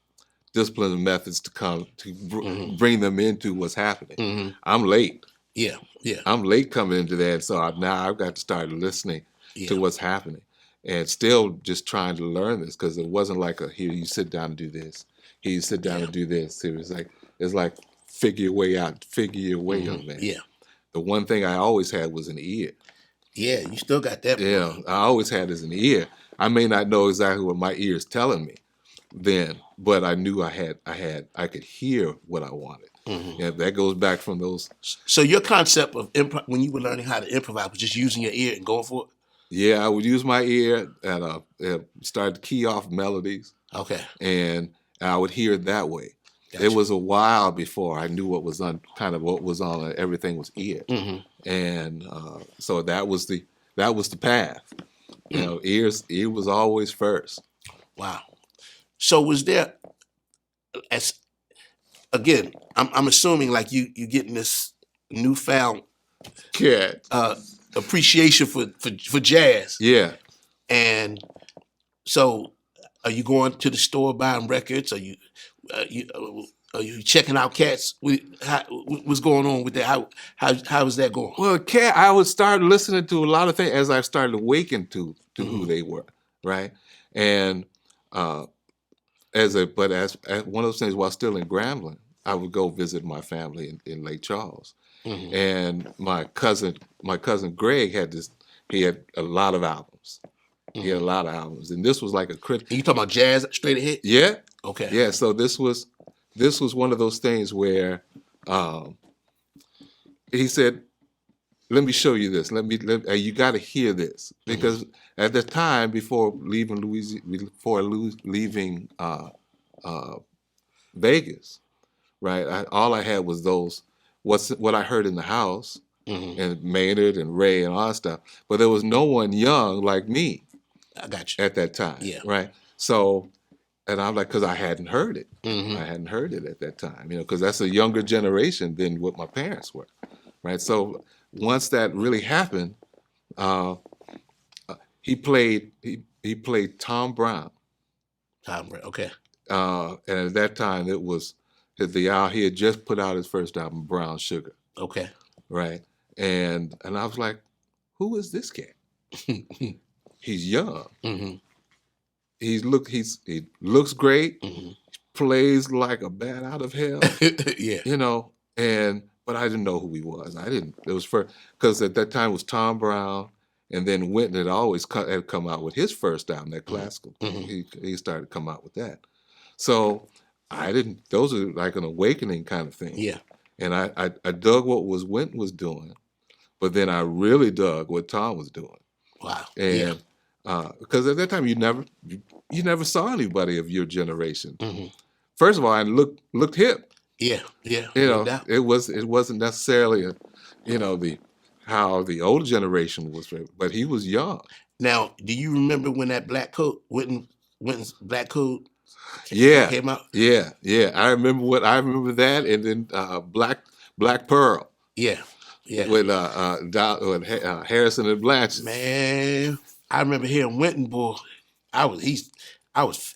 disciplines and methods to bring them into what's happening. Mm-hmm. I'm late. Yeah. Yeah. I'm late coming into that, so now I've got to start listening to what's happening, and still just trying to learn this, because it wasn't like here you sit down and do this, here you sit down and do this. It was like figure your way out, young man. Yeah. The one thing I always had was an ear. Yeah, you still got that. Yeah, I always had as an ear. I may not know exactly what my ear is telling me then, but I knew I could hear what I wanted. Mm-hmm. Yeah, that goes back from those. So your concept of when you were learning how to improvise was just using your ear and going for it? Yeah, I would use my ear and start to key off melodies. Okay. And I would hear it that way. Gotcha. It was a while before I knew what was on everything was ear. Mm-hmm. And so that was the path. Ear was always first. Wow. So was there, again, I'm assuming like you getting this newfound appreciation for jazz. Yeah. And so are you going to the store buying records? Are you checking out cats? What's going on with that? How is that going? Well, I would start listening to a lot of things as I started to awaken to who they were, right? And as one of those things, while still in Grambling, I would go visit my family in Lake Charles. Mm-hmm. And my cousin Greg had a lot of albums. Mm-hmm. He had a lot of albums, and this was like a critic. You talking about jazz straight ahead? Yeah. Okay. Yeah. So this was one of those things where he said, "Let me show you this. You got to hear this," because at the time before leaving Vegas, right? All I had was what I heard in the house, and Maynard and Ray and all that stuff. But there was no one young like me. I got you. At that time. Yeah. Right. So, and I'm like, because I hadn't heard it. Mm-hmm. I hadn't heard it at that time, because that's a younger generation than what my parents were. Right. So once that really happened, he played Tom Brown. Tom Brown. Okay. And at that time, it was he had just put out his first album, Brown Sugar. Okay. Right. And I was like, who is this cat? He's young. Mm-hmm. He looks great. Mm-hmm. Plays like a bat out of hell. Yeah. But I didn't know who he was. I didn't. It was because at that time it was Tom Brown, and then Wynton had come out with his first album, that classical. Mm-hmm. He started to come out with that. So I didn't. Those are like an awakening kind of thing. Yeah. And I dug what Wynton was doing, but then I really dug what Tom was doing. Wow. And because at that time you never saw anybody of your generation. Mm-hmm. First of all, I looked hip. Yeah. No doubt. It wasn't necessarily the how the older generation was, but he was young. Now, do you remember when that black coat, Witten's black coat Yeah, came out? yeah. I remember that, and then Black Pearl Yeah, yeah. with Harrison and Blanche. Man, I remember hearing Witten boy. I was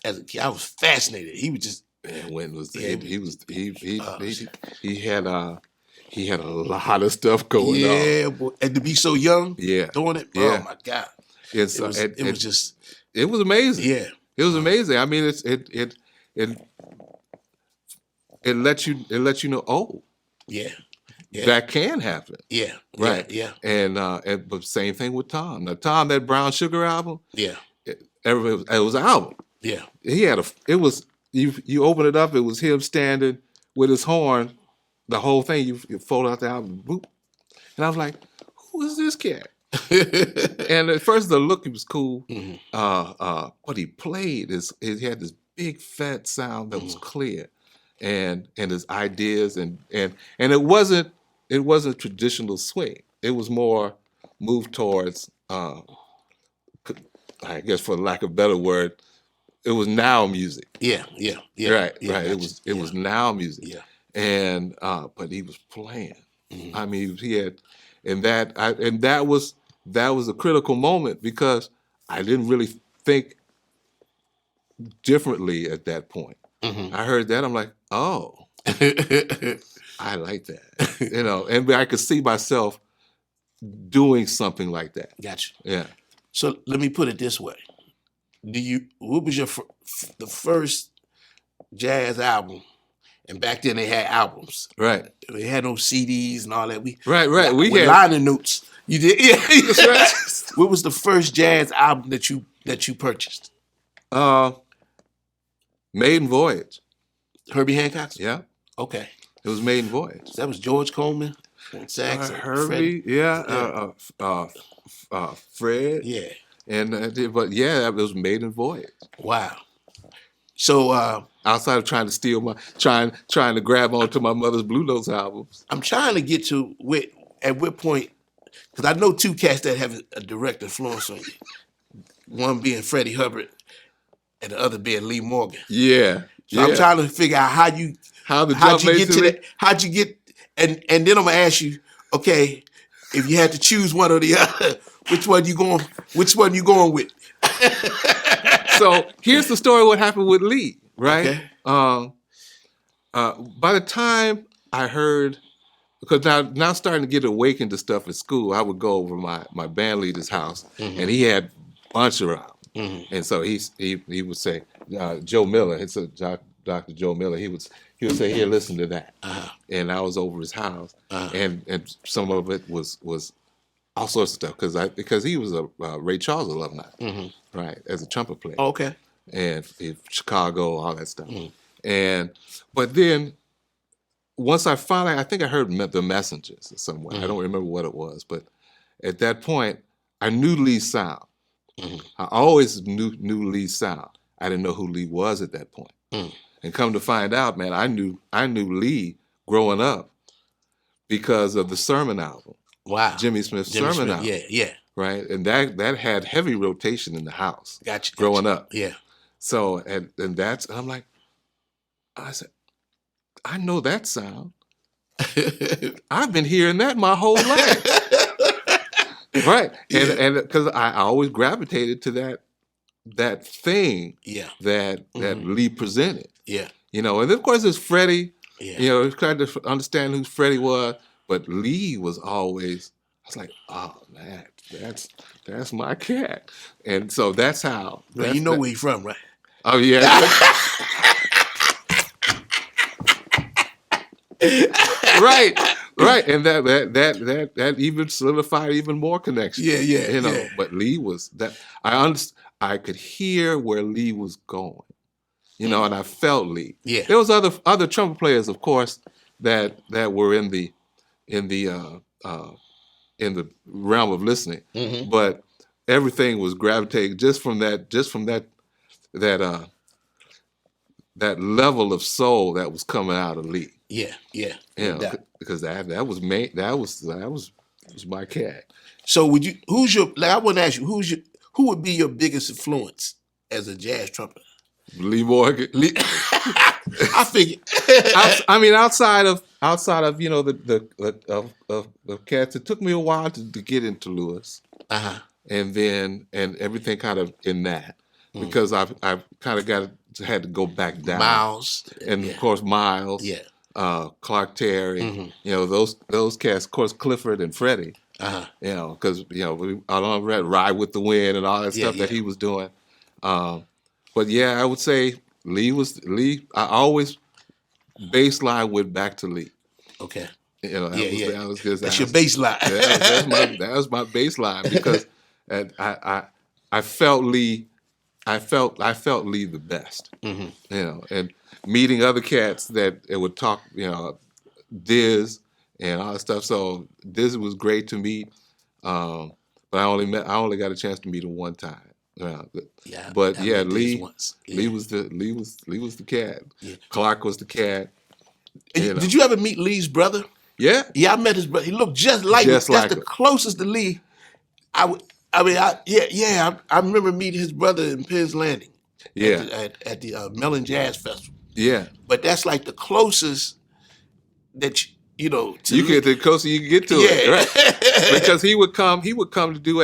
as a kid, I was fascinated. He was just Man, Wynton was Yeah. he had a lot of stuff going on. yeah, boy. And to be so young, Yeah, doing it, yeah. oh my God. It's, It was just it was amazing. yeah. It was amazing. I mean, it lets you know, oh, Yeah. Yeah. that can happen. Yeah. Right. Yeah. And but same thing with Tom. Now Tom, that Brown Sugar album, Yeah. it was an album. Yeah. He had you open it up, it was him standing with his horn, the whole thing, you fold out the album, boop. And I was like, who is this cat? And at first the look, he was cool. What he played he had this big fat sound that was clear, and his ideas and it wasn't traditional swing. It was more moved towards I guess, for lack of a better word, it was now music. Yeah. Right. Gotcha. It was now music. Yeah. And but he was playing. I mean, he had, and that was a critical moment because I didn't really think differently at that point. I heard that, I'm like, oh, I like that, and I could see myself doing something like that. Gotcha. Yeah. So let me put it this way: what was the first jazz album? And back then they had albums. Right. They had no CDs and all that. Right. We with had liner notes. You did. Yeah. That's right. What was the first jazz album that you purchased? Maiden Voyage. Herbie Hancock's? Yeah. Okay. It was Maiden Voyage. That was George Coleman on sax. Herbie, Fred. Yeah. And but yeah, it was Maiden Voyage. Wow. So outside of trying to grab onto my mother's Blue Notes albums. I'm trying to get to at what point, because I know two cats that have a direct influence on you. One being Freddie Hubbard and the other being Lee Morgan. Yeah. So I'm trying to figure out how'd you get to that, how'd you get, and then I'm gonna ask you, okay, if you had to choose one or the other, which one you going with? So here's the story what happened with Lee, right? Okay. By the time I heard, because now starting to get awakened to stuff at school, I would go over my band leader's house, and he had a bunch around. And so he would say, Joe Miller, it's Dr. Joe Miller, he would say, here, listen to that. And I was over his house, and some of it was all sorts of stuff, because he was a Ray Charles alumni, right, as a trumpet player. Okay. And Chicago, all that stuff. But then once I think I heard The Messengers somewhere. I don't remember what it was, but at that point, I knew Lee's sound. I always knew Lee's sound. I didn't know who Lee was at that point. And come to find out, man, I knew Lee growing up because of the Sermon album. Wow. Jimmy Smith's Sermon album. Yeah. Right? And that had heavy rotation in the house. Gotcha. Growing up. Yeah. So, and I'm like, I said, I know that sound. I've been hearing that my whole life. Right. And because I always gravitated to that thing that Lee presented. Yeah. And of course there's Freddie. Yeah. Trying to understand who Freddie was, but Lee was always, I was like, oh man, that's my cat. And so that's how. Well, you know where he's from, right? Oh yeah. Right. And that even solidified even more connection. Yeah. But Lee was that I could hear where Lee was going. And I felt Lee. Yeah. There was other trumpet players, of course, that were in the realm of listening. But everything was gravitating just from that level of soul that was coming out of Lee. Yeah. Because that was was my cat. So I want to ask you, who would be your biggest influence as a jazz trumpeter? Lee Morgan. I figured. I mean, outside of the cats, it took me a while to get into Lewis, and everything kind of in that because I've kind of had to go back down. Miles, and of course Miles, Clark Terry, those cats, of course Clifford and Freddie, because I read Ride with the Wind and all that stuff that he was doing. But yeah, I would say Lee. I always baseline went back to Lee. Okay. That was just your baseline. that was my baseline because I felt Lee. I felt Lee the best. And meeting other cats that it would talk, Diz and all that stuff. So Diz was great to meet. But I only got a chance to meet him one time. But Lee was the cat. Yeah. Clark was the cat. Did you ever meet Lee's brother? Yeah. Yeah, I met his brother. He looked just like him. That's the closest to Lee. I remember meeting his brother in Penn's Landing. Yeah. At the Mellon Jazz Festival. Yeah. But that's like the closest that the closer you can get to it, right? Because he would come to do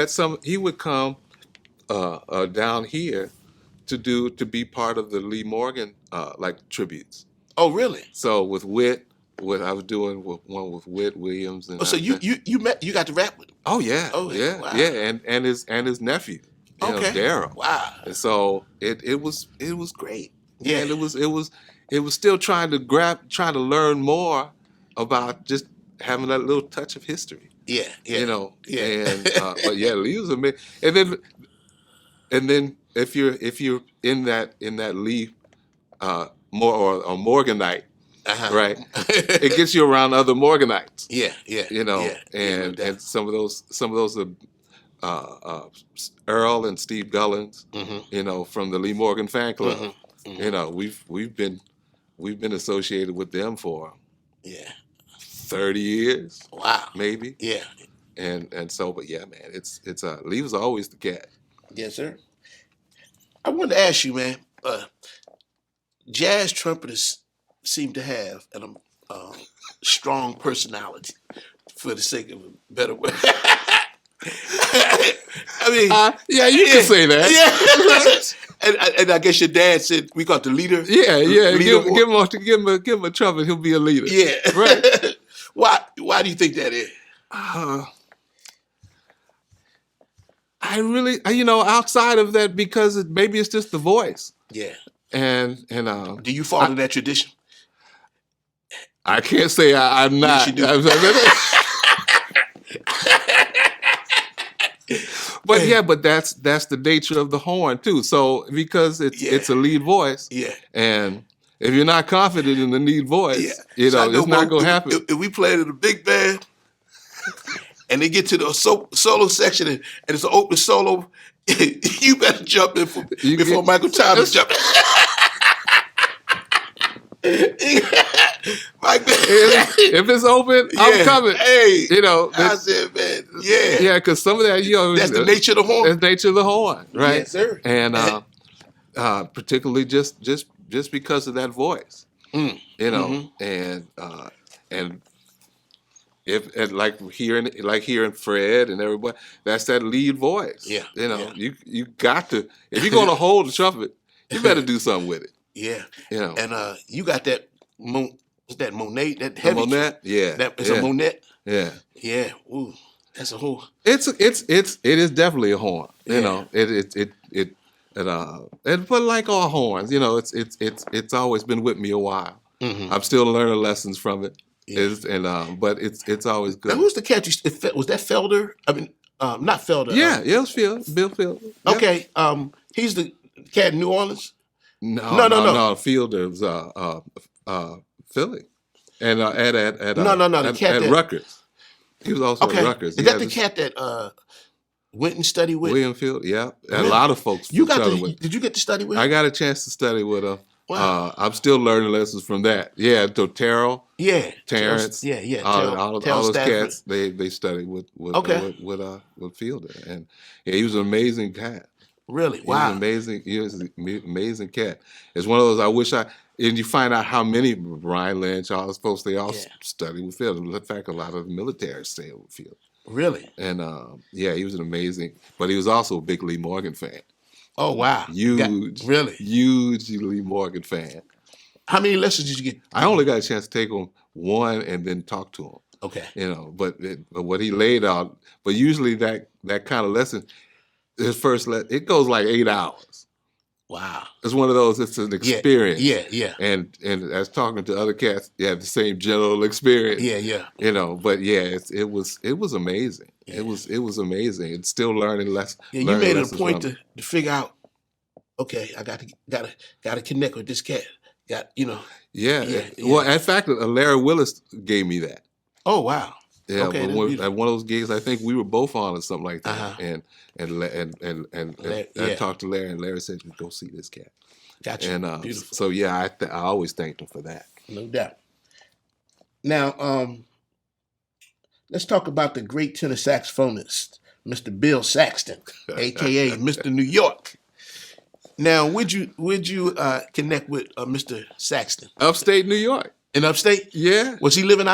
down here to be part of the Lee Morgan tributes. Oh, really? So with Whit, I was doing one with Whit Williams, and so you got to rap with him? Oh yeah, wow. and his nephew, Daryl. Wow. And so it was great. Yeah, and it was still trying to learn more about just having that little touch of history. Yeah. And but Lee was amazing. And then if you're in that Lee or Morganite, right? It gets you around other Morganites. And some of those Earl and Steve Gullins, from the Lee Morgan fan club. We've been associated with them for 30 years. Wow. Maybe. Yeah. And so, but yeah, man, it's Lee was always the cat. Yes, sir. I wanted to ask you, man. Jazz trumpeters seem to have a strong personality, for the sake of a better word. I mean, you can say that. Yeah. and I guess your dad said we got the leader. Yeah. Give him a trumpet, he'll be a leader. Yeah. Right. Why do you think that is? I really, outside of that, because maybe it's just the voice. Yeah. And do you follow that tradition? I can't say I'm not. But that's the nature of the horn too. So because it's a lead voice. Yeah. And if you're not confident in the lead voice, it's not going to happen. If we play in a big band and they get to the solo section and it's an open solo, you better jump in before Michael Thomas jump in. If it's open, I'm coming. Hey, I said, man, yeah, because some of that, that's the nature of the horn. That's the nature of the horn, right? Yes, sir. And particularly just because of that voice, and if like hearing Fred and everybody, that's that lead voice. Yeah, you got to, if you're going to hold the trumpet, you better do something with it. Yeah, and you got that. What's that Monet? That heavy. Monet, It's a Monet. Yeah. Ooh, that's a horn. It is definitely a horn. But like all horns, it's always been with me a while. Mm-hmm. I'm still learning lessons from it. Yeah. But it's always good. Now, who's the cat? Was that Felder? I mean, not Felder. Yeah, it was Bill Fielder. Yep. Okay, he's the cat in New Orleans. No. Fielder was Philly, and at Rutgers. He was also at Rutgers. Is that the cat that went and studied with William Field? Yeah, and a lot of folks. Did you get to study with him? I got a chance to study with him Wow. I'm still learning lessons from that. Yeah, Totero, Yeah. Terrence, all Tell those Stafford. cats. They studied Okay. with Fielder, and yeah, he was an amazing cat. Really? He was an Wow. amazing. He was an amazing cat. It's one of those. I wish I. And you find out how many Brian Lynch, all those folks, they all Yeah. studied with Fielder. In fact, a lot of the military stayed with Fielder. Really? And yeah, he was an amazing. But he was also a big Lee Morgan fan. Oh wow. Really? Huge Lee Morgan fan. How many lessons did you get? I only got a chance to take him one and then talk to him. Okay. But what he laid out. But usually that kind of lesson, it goes like 8 hours. Wow. It's one of those. It's an experience. Yeah. And as talking to other cats, you have the same general experience. Yeah. But yeah, it was amazing. Yeah. It was amazing. It's still learning less. Yeah, you made it a point to figure out. Okay, I got to connect with this cat. Yeah. Well, in fact, Larry Willis gave me that. Oh wow. Yeah, Okay, but at one of those gigs, I think we were both on or something like that, and I talked to Larry, and Larry said, "Go see this cat." Gotcha. And Beautiful. so yeah, I always thanked him for that. No doubt. Now, let's talk about the great tenor saxophonist, Mr. Bill Saxton, aka Mr. New York. Now, would you connect with Mr. Saxton? Upstate New York. In upstate? Yeah. Was he living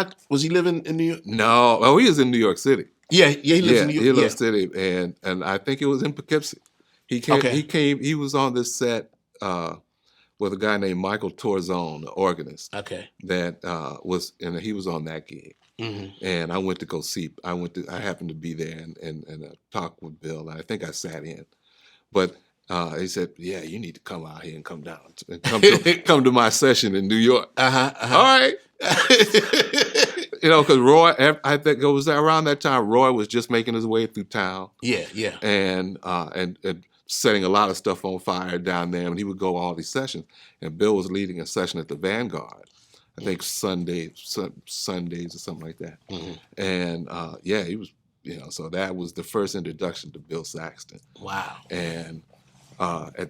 in New York? No. Oh, he was in New York City. Yeah, he lives in New York. He lives in the city, and I think it was in Poughkeepsie. He came. Okay. He was on this set with a guy named Michael Torzone, the organist. Okay. That and he was on that gig. Mm-hmm. And I went to go see. I happened to be there and talked with Bill. And I think I sat in, but he said, "Yeah, you need to come out here and come down and come to my session in New York." All right. Because Roy, I think it was around that time. Roy was just making his way through town. Yeah. And setting a lot of stuff on fire down there. And he would go all these sessions. And Bill was leading a session at the Vanguard. I think Sundays or something like that. Mm-hmm. And yeah, he was, so that was the first introduction to Bill Saxton. Wow. And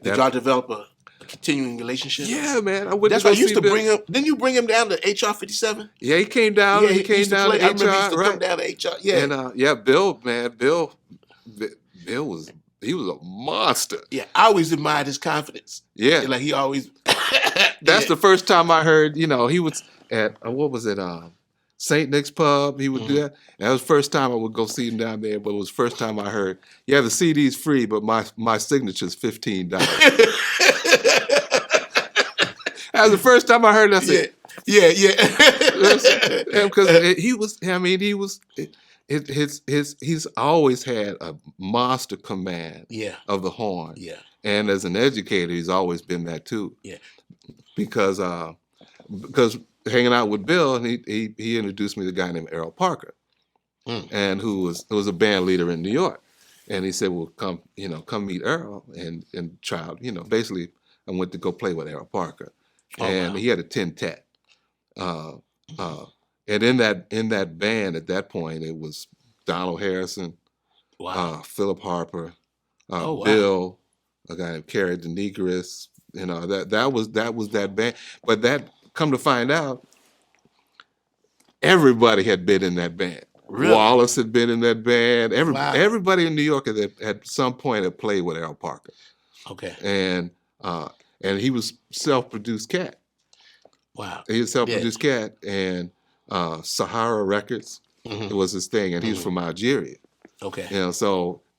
did y'all develop a continuing relationship? Yeah, man. That's why I used to bring him. Didn't you bring him down to HR 57? Yeah, he came down. Yeah, he came down to HR. I remember he used to come down to HR. Yeah. And yeah, Bill was. He was a monster. Yeah, I always admired his confidence. Yeah. Like he always... That's the first time I heard, he was at, what was it, St. Nick's Pub. He would do that. And that was the first time I would go see him down there, but it was the first time I heard, yeah, the CD's free, but my signature's $15. That was the first time I heard that. Yeah. Because he's always had a monster command of the horn. Yeah. And as an educator, he's always been that too. Yeah. Because hanging out with Bill, and he introduced me to a guy named Errol Parker, and who was a band leader in New York. And he said, "Well, come meet Errol and try out." Basically, I went to go play with Errol Parker, and he had a tin-tat. And in that band at that point, it was Donald Harrison, Philip Harper, Bill, a guy named Kerry DeNegris. That was that band. But that, come to find out, everybody had been in that band. Really? Wallace had been in that band. Everybody in New York at some point had played with Errol Parker. Okay. And he was self-produced cat. Wow. He was self-produced cat, and Sahara Records was his thing, and he was from Algeria. Okay.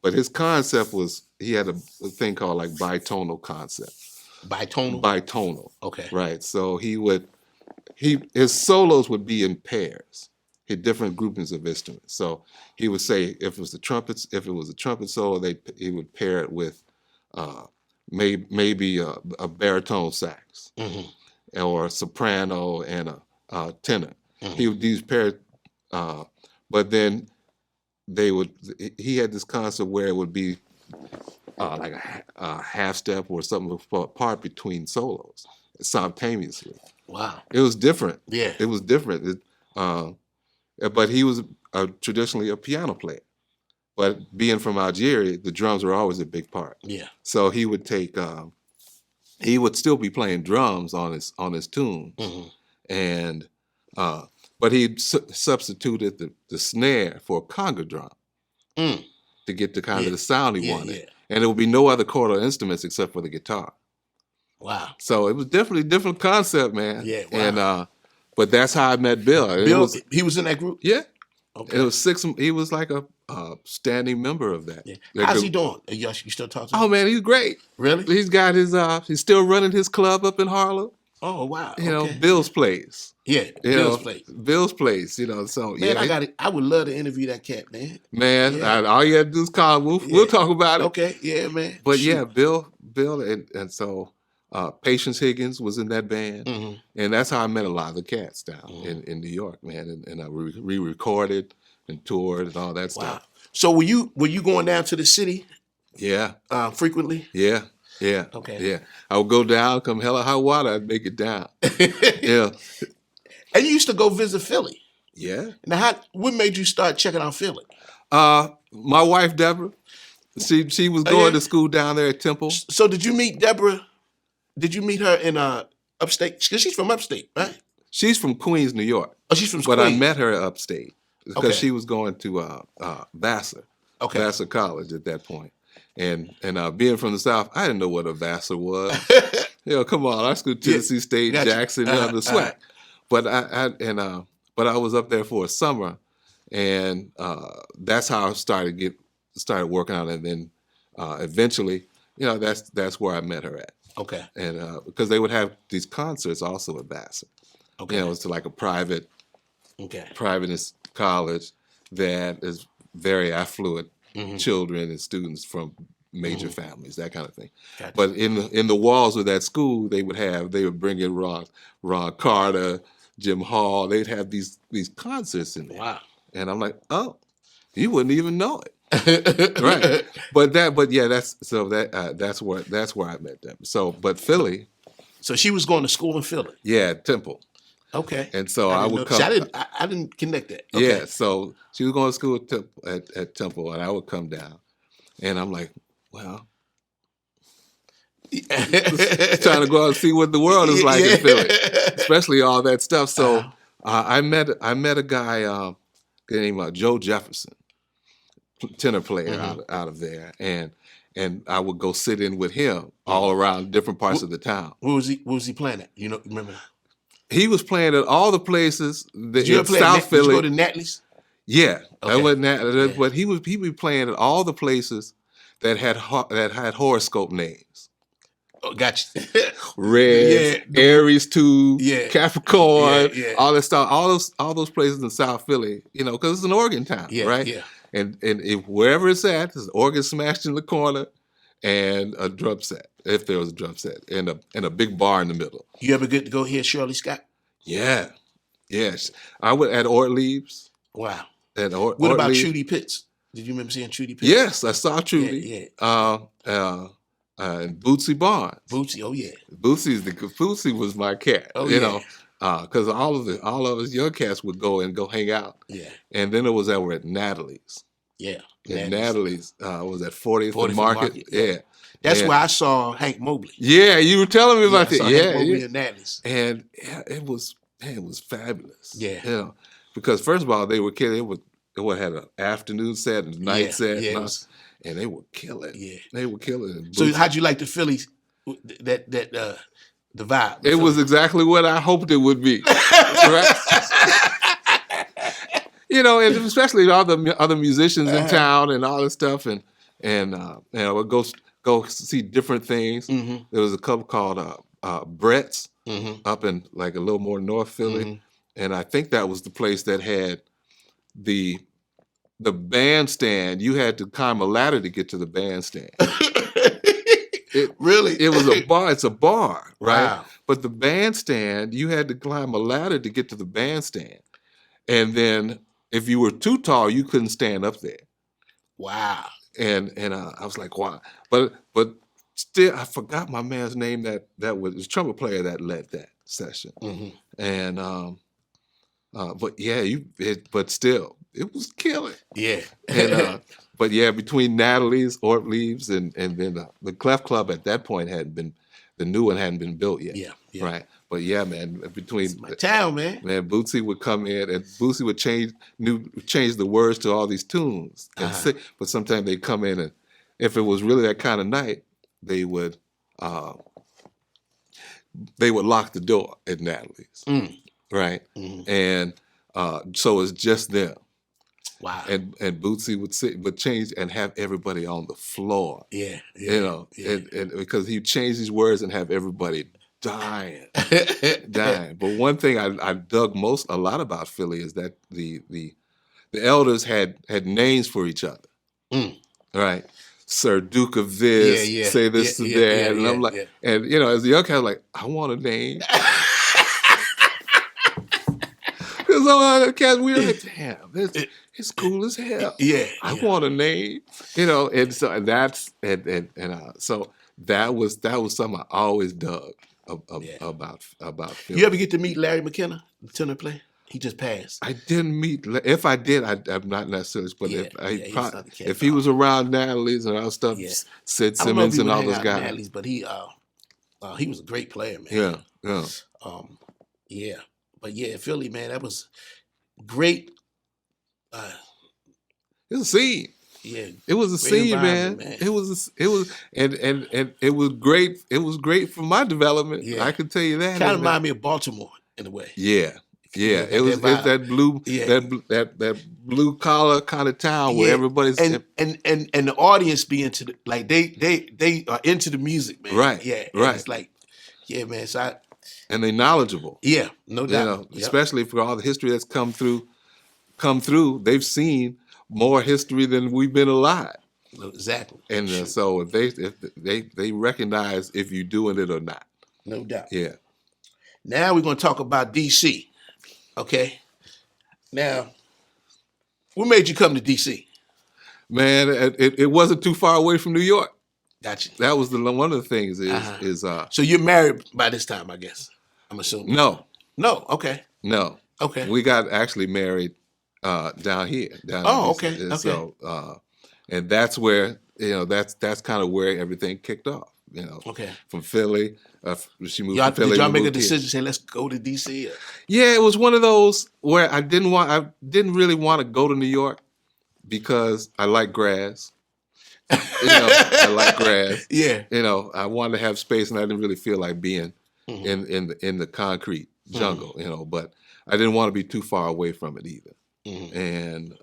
But his concept was, he had a thing called like bitonal concept. Bitonal? Bitonal. Okay. Right. So his solos would be in pairs, hit different groupings of instruments. So he would say, if it was a trumpet solo, he would pair it with maybe a baritone sax, or a soprano and a tenor. He would use pairs, but then he had this concept where it would be like a half step or something apart between solos simultaneously. Wow. It was different. Yeah. It was different. But he was traditionally a piano player. But being from Algeria, the drums were always a big part. Yeah. So he would take he would still be playing drums on his tunes, Mm-hmm. and but he substituted the snare for a conga drum Mm. to get the kind Yeah. of the sound he Yeah, wanted, yeah. and there would be no other chordal instruments except for the guitar. Wow. So it was definitely a different concept, man. Yeah, wow. And but that's how I met Bill. And Bill, he was in that group? Yeah. Okay. It was 6. He was like a standing member of that. Yeah. that How's group. he doing? You still talk to him? Oh man, he's great. Really? He's got his he's still running his club up in Harlem. Oh, wow. You know, Okay. Bill's Place. Yeah, You Bill's know, Place. Bill's Place, you know. So Man, yeah, I would love to interview that cat, man. man, Yeah. all you have to do is call him. We'll talk about it. Okay, yeah, man. But Shoot. yeah, Bill, and so Patience Higgins was in that band, Mhm. and that's how I met a lot of the cats down in New York, man. And I re-recorded and toured and all that Wow. stuff. So were you going down to the city Yeah, frequently? yeah. Okay. Yeah. I would go down, come hell or high water, I'd make it down. Yeah. And you used to go visit Philly. Yeah. Now, what made you start checking out Philly? My wife Deborah, she was going to school down there at Temple. So did you meet Deborah? Did you meet her in upstate? Because she's from upstate, right? She's from Queens, New York. Oh, she's from But Queens. I met her upstate because Okay. she was going to Vassar, Okay. Vassar College at that point. And being from the South, I didn't know what a Vassar was. You know, come on, I school Tennessee State, Gotcha. Jackson, the swag. But but I was up there for a summer, and that's how I started working on it. And then eventually, you know, that's where I met her at. Okay. And because they would have these concerts also at Vassar. Okay. You know, it's like a private college that is very affluent children and students from major families, that kind of thing. Gotcha. But in the walls of that school, they would bring in Ron Carter, Jim Hall. They'd have these concerts in there. Wow. And I'm like, oh, you wouldn't even know it. Right. That's where I met them. So, but Philly. So she was going to school in Philly. Yeah, Temple. Okay. And so I would come. See, I didn't connect that. Okay. Yeah, so she was going to school at Temple, and I would come down, and I'm like, well, trying to go out and see what the world is like in Philly, especially all that stuff. So I met a guy named Joe Jefferson, tenor player out of there, and I would go sit in with him all around different parts of the town. Where was he playing at? You know, remember? He was playing at all the places that Did you in South Philly. Did you go to Natalie's? Yeah, Okay. But he would be playing at all the places that had horoscope names. Oh, gotcha. Red, Aries 2, Yeah. Capricorn, Yeah. all that stuff. All those places in South Philly, you know, because it's an organ town, right? Yeah. And if wherever it's at, there's an organ smashed in the corner and a drum set, if there was a drum set, and a big bar in the middle. You ever get to go hear Shirley Scott? Yeah. Yes. I would at Ortlieb's. Wow. What about Trudy Pitts? Did you remember seeing Trudy Pitts? Yes, I saw Trudy. Yeah. And Bootsy Barnes. Bootsy, oh yeah. Bootsy was my cat. Oh, you yeah. know, because all of us young cats would go hang out. Yeah. And then it was over at Natalie's. Yeah. And Natalie's was at 40th 40th Market. Yeah. That's where I saw Hank Mobley. Yeah, you were telling me about I saw that. Hank Mobley and Natalie's. And it was fabulous. Yeah. You know, because first of all, they were kidding. It would have an afternoon set and night set. Yeah, and they would kill it. Yeah. They would kill it. So how'd you like the Phillies, the vibe? It was exactly what I hoped it would be. Right? You know, and especially all the other musicians in town and all this stuff, and I would go see different things. Mm-hmm. There was a couple called Brett's up in like a little more North Philly, and I think that was the place that had the bandstand. You had to climb a ladder to get to the bandstand. Really? It was a bar. It's a bar, right? Wow. But the bandstand, you had to climb a ladder to get to the bandstand, and then if you were too tall, you couldn't stand up there. Wow. And I was like, wow. But still, I forgot my man's name that was the trumpet player that led that session. Mm-hmm. And but yeah, but still, it was killing. Yeah. And but yeah, between Natalie's, Ortlieb's, and then the Clef Club at that point hadn't been the new one hadn't been built yet. Yeah. Right. But yeah, man, between It's my town, man. man, Bootsy would come in and Bootsy would change the words to all these tunes and sing, but sometimes they'd come in and if it was really that kind of night, they would lock the door at Natalie's. Right. And so it's just them. Wow. And Bootsy would change and have everybody on the floor. Yeah. You know, and because he'd change these words and have everybody dying. But one thing I dug a lot about Philly is that the elders had names for each other. Right? Sir Duke of this, say this to that. And I'm like, and you know, as a young kid, I was like, I want a name. Because some of cats, we were like, damn, it's cool as hell. Yeah. I want a name. You know, and so so that was something I always dug about Philly. You ever get to meet Larry McKenna, the tenor player? He just passed. I didn't meet. If I did, I'm not necessarily. But if he was around Natalie's and all stuff, Sid Simmons and all those guys. Natalie's, but he was a great player, man. Yeah. But yeah, Philly, man, that was great. It was a scene. Yeah, it was a scene, man. It was, and it was great. It was great for my development. Yeah. I can tell you that. Kind of reminded me of Baltimore in a way. Yeah. It was that blue, that blue collar kind of town where everybody's and the audience be into they are into the music, man. Right. Yeah. Right. It's like, yeah, man. So and they knowledgeable. Yeah, no doubt. You know, especially for all the history that's come through. They've seen more history than we've been alive. Exactly. And so if they recognize if you're doing it or not. No doubt. Yeah. Now we're going to talk about D.C. Okay. Now, what made you come to D.C.? Man, it wasn't too far away from New York. Gotcha. That was one of the things is. So you're married by this time, I guess. I'm assuming. No. Okay. No. Okay. We got actually married down here. Okay. And so, and that's where that's kind of where everything kicked off. You know. Okay. From Philly. She moved from Philly. Did y'all make a decision saying let's go to DC? Yeah, it was one of those where I didn't really want to go to New York because I like grass. I like grass. Yeah. I wanted to have space and I didn't really feel like being in the concrete jungle, but I didn't want to be too far away from it either. And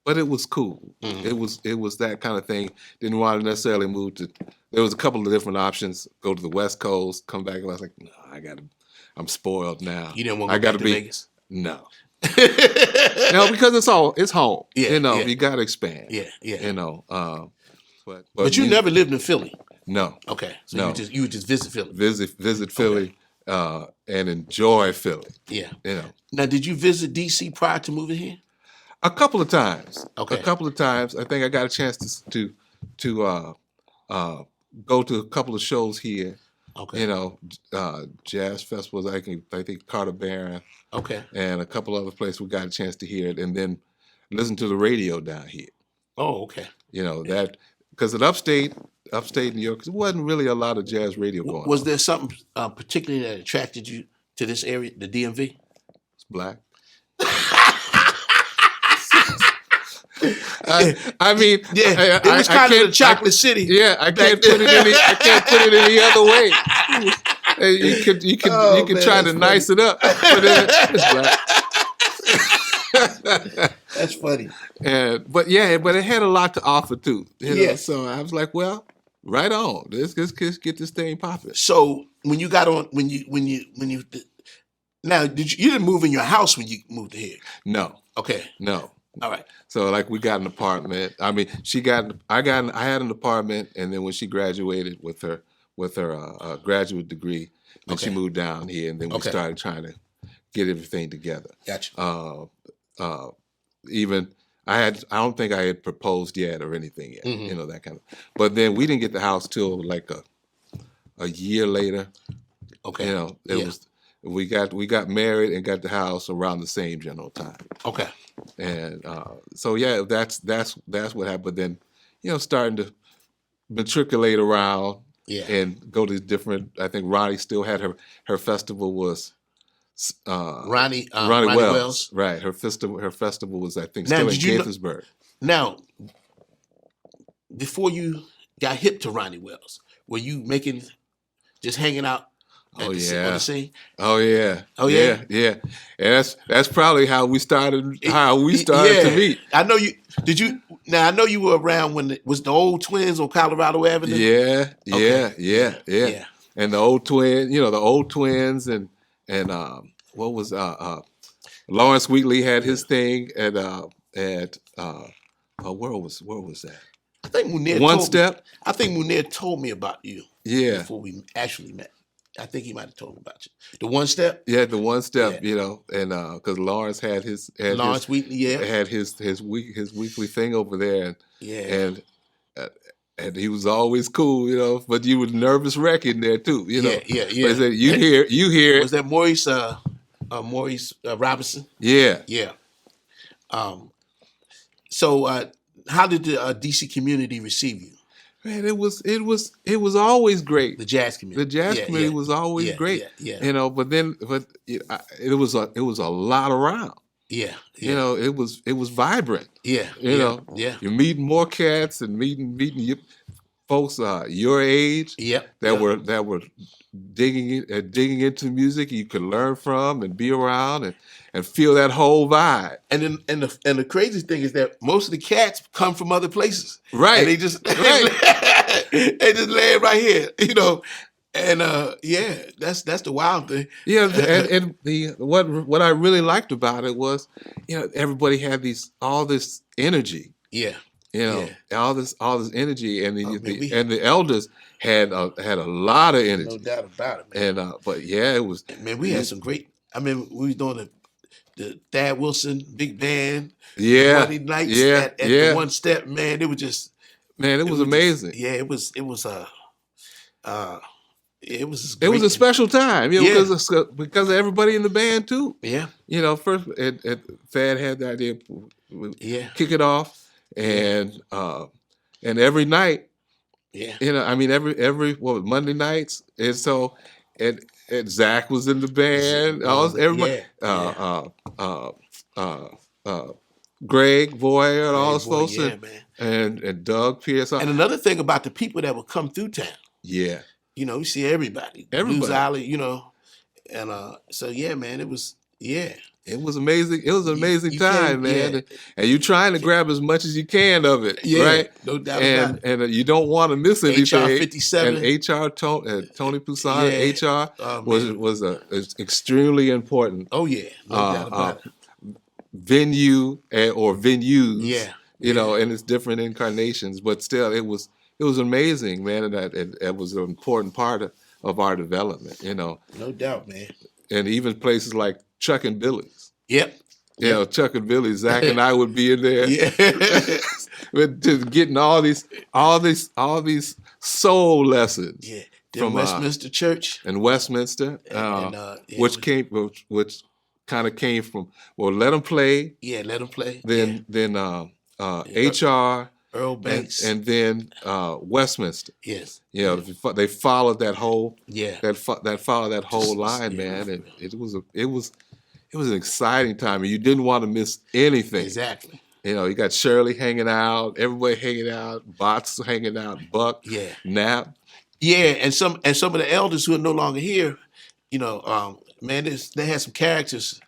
but it was cool. It was that kind of thing. Didn't want to necessarily move to. There was a couple of different options. Go to the West Coast, come back. And I was like, no, I'm spoiled now. You didn't want to go back to Vegas? No. No, because it's home. Yeah, you got to expand. Yeah. But you never lived in Philly. No. Okay. So you would just visit Philly. Visit Philly and enjoy Philly. Yeah. Now, did you visit DC prior to moving here? A couple of times. Okay. A couple of times. I think I got a chance to go to a couple of shows here. Okay. Jazz festivals. I think Carter Barron. Okay. And a couple other places we got a chance to hear it, and then listen to the radio down here. Oh, okay. That because at upstate New York, there wasn't really a lot of jazz radio going on. Was there something particularly that attracted you to this area, the DMV? It's black. It was kind of the chocolate city. Yeah, I can't put it any other way. You can try to nice it up, but it's black. That's funny. But it had a lot to offer too. So I was like, well, right on. Let's get this thing popping. So when you got on, now you didn't move in your house when you moved here? No. Okay. No. All right. So like we got an apartment. I mean, I had an apartment, and then when she graduated with her graduate degree, then she moved down here, and then we started trying to get everything together. Gotcha. Even I don't think I had proposed yet or anything yet, that kind of. But then we didn't get the house till like a year later. Okay. It was we got married and got the house around the same general time. Okay. And so that's what happened. But then starting to matriculate around, Yeah. and go to different. I think Ronnie still had her festival was Ronnie Ronnie Wells, Wells. right? Her festival was, I think, Now, still in did you know? Gaithersburg. Now, before you got hip to Ronnie Wells, were you just hanging out Oh on the yeah. scene? Oh yeah. Oh Yeah. yeah. Yeah. And that's probably how we started. How we started to Yeah, meet. I know you. Did you? Now I know you were around when was the old Twins on Colorado Avenue. Yeah. Okay. Yeah. Yeah. Yeah. Yeah. And the old twin, the old twins, and what was Lawrence Wheatley had his thing where was that? I think Munir One told me. Step. I think Munir told me about you Yeah. before we actually met. I think he might have told me about you. The One Step. Yeah, the One Step, Yeah. and because Lawrence had Lawrence Wheatley. Yeah. had his weekly thing over there, Yeah. and uh, and he was always cool, but you were nervous wreck in there too, Yeah. Yeah. But Yeah. he said, you hear Was it. that Maurice Robinson? Yeah. Yeah. So how did the DC community receive you? Man, it was always great. The jazz community. The jazz community was always great, Yeah. But it was a lot around. Yeah. It was vibrant. Yeah. Yeah. You're meeting more cats and meeting folks your age Yep. that were digging into music you could learn from and be around and feel that whole vibe. And then and the crazy thing is that most of the cats come from other places, Right. And they just they just land right here, And that's the wild thing. Yeah, and what I really liked about it was, everybody had all this energy. Yeah. All this energy, and man, the elders had a lot of energy. No doubt about it, man. And but yeah, it was. Man, we had some great. I mean, we was doing the Thad Wilson big band. Yeah. Monday nights Yeah. at the One Step. Man, it was just. Man, it was amazing. It was a. It was. It was a special time, Yeah. because of everybody in the band too. Yeah. First, Thad had the idea, Yeah. kick it off, and every night, Yeah. every Monday nights, and so and Zach was in the band, everybody, Greg Boyer and all those folks, man. and Doug Pierce, And another thing about the people that would come through town, yeah, you see everybody, Blues Alley, and so yeah, man, it was It was amazing. It was an amazing you time, can't- man. yeah. And you're trying to grab as much as you can of it, Yeah, right? no doubt about it. And you don't want to miss anything. HR 57. And HR Tony Poussin, Yeah. HR Oh, was extremely important Oh yeah, no doubt about it. venue or venues. Yeah, and its different incarnations, but still, it was amazing, man, and it was an important part of our development. No doubt, man. And even places like Chuck and Billy's. Yep. Chuck and Billy, Zach and I would be in there. Yeah. With just getting all these soul lessons. Yeah. From Westminster Church. and Westminster, which kind of came from Let Them Play. Yeah, Let Them Play. Then HR Earl Banks. and then Westminster. Yes. They followed that whole Yeah. followed that whole line, man, and it was an exciting time, and you didn't want to miss anything. Exactly. You got Shirley hanging out, everybody hanging out, Bots hanging out, Buck, Yeah. Nap. Yeah, and some of the elders who are no longer here, man, they had some characters.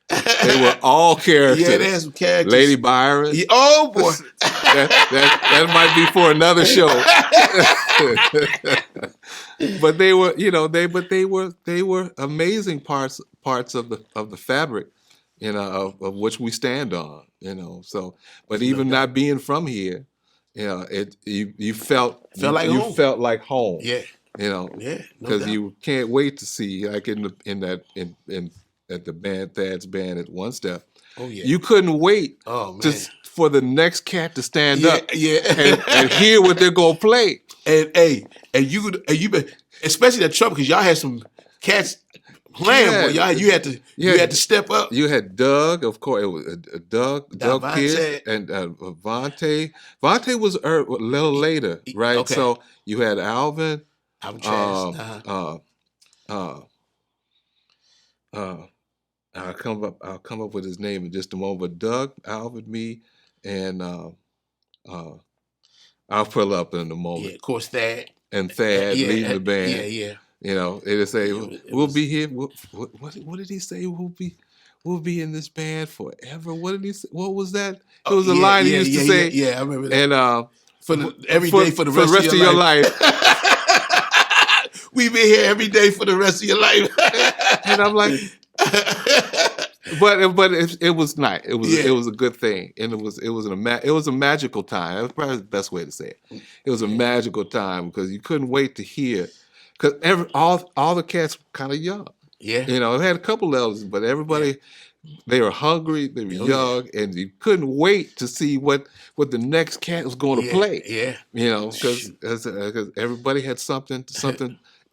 They were all characters. Yeah, they had some characters. Lady Byron. Yeah, oh boy. that might be for another show. But they were amazing parts of the fabric, of which we stand on. So, but even not being from here, you felt like home. You felt like home. Yeah. Yeah, no because doubt. you can't wait to see, like at the Thad's band at One Step. Oh yeah. You couldn't wait Oh man. for the next cat to stand up Yeah. and hear what they're gonna play. And you been, especially that trumpet, because y'all had some cats playing, Yeah. boy. You had to step up. You had Doug, of course. It was Doug Davante. Pierce, and Vontae. Vontae was a little later, right? Okay. So you had Alvin, I'm trash. uh, uh, uh, I'll come up with his name in just a moment. But Doug, Alvin, me, and uh, I'll pull up in a Yeah, moment. of course that. And Thad leading the band. Yeah. You know, they just say, It "We'll was, be here." What did he say? We'll be in this band forever. What did he say? What was that? It was a line he used to say. Yeah, I remember that. And every day for the rest of your life. We be here every day for the rest of your life. And I'm like, but it was nice. It was a good thing, and it was a magical time. That was probably the best way to say it. It was a magical time because you couldn't wait to hear, because all the cats were kind of young. Yeah, you know, it had a couple levels, but everybody they were hungry, they were young, and you couldn't wait to see what the next cat was going to play. Yeah, you know, because everybody had something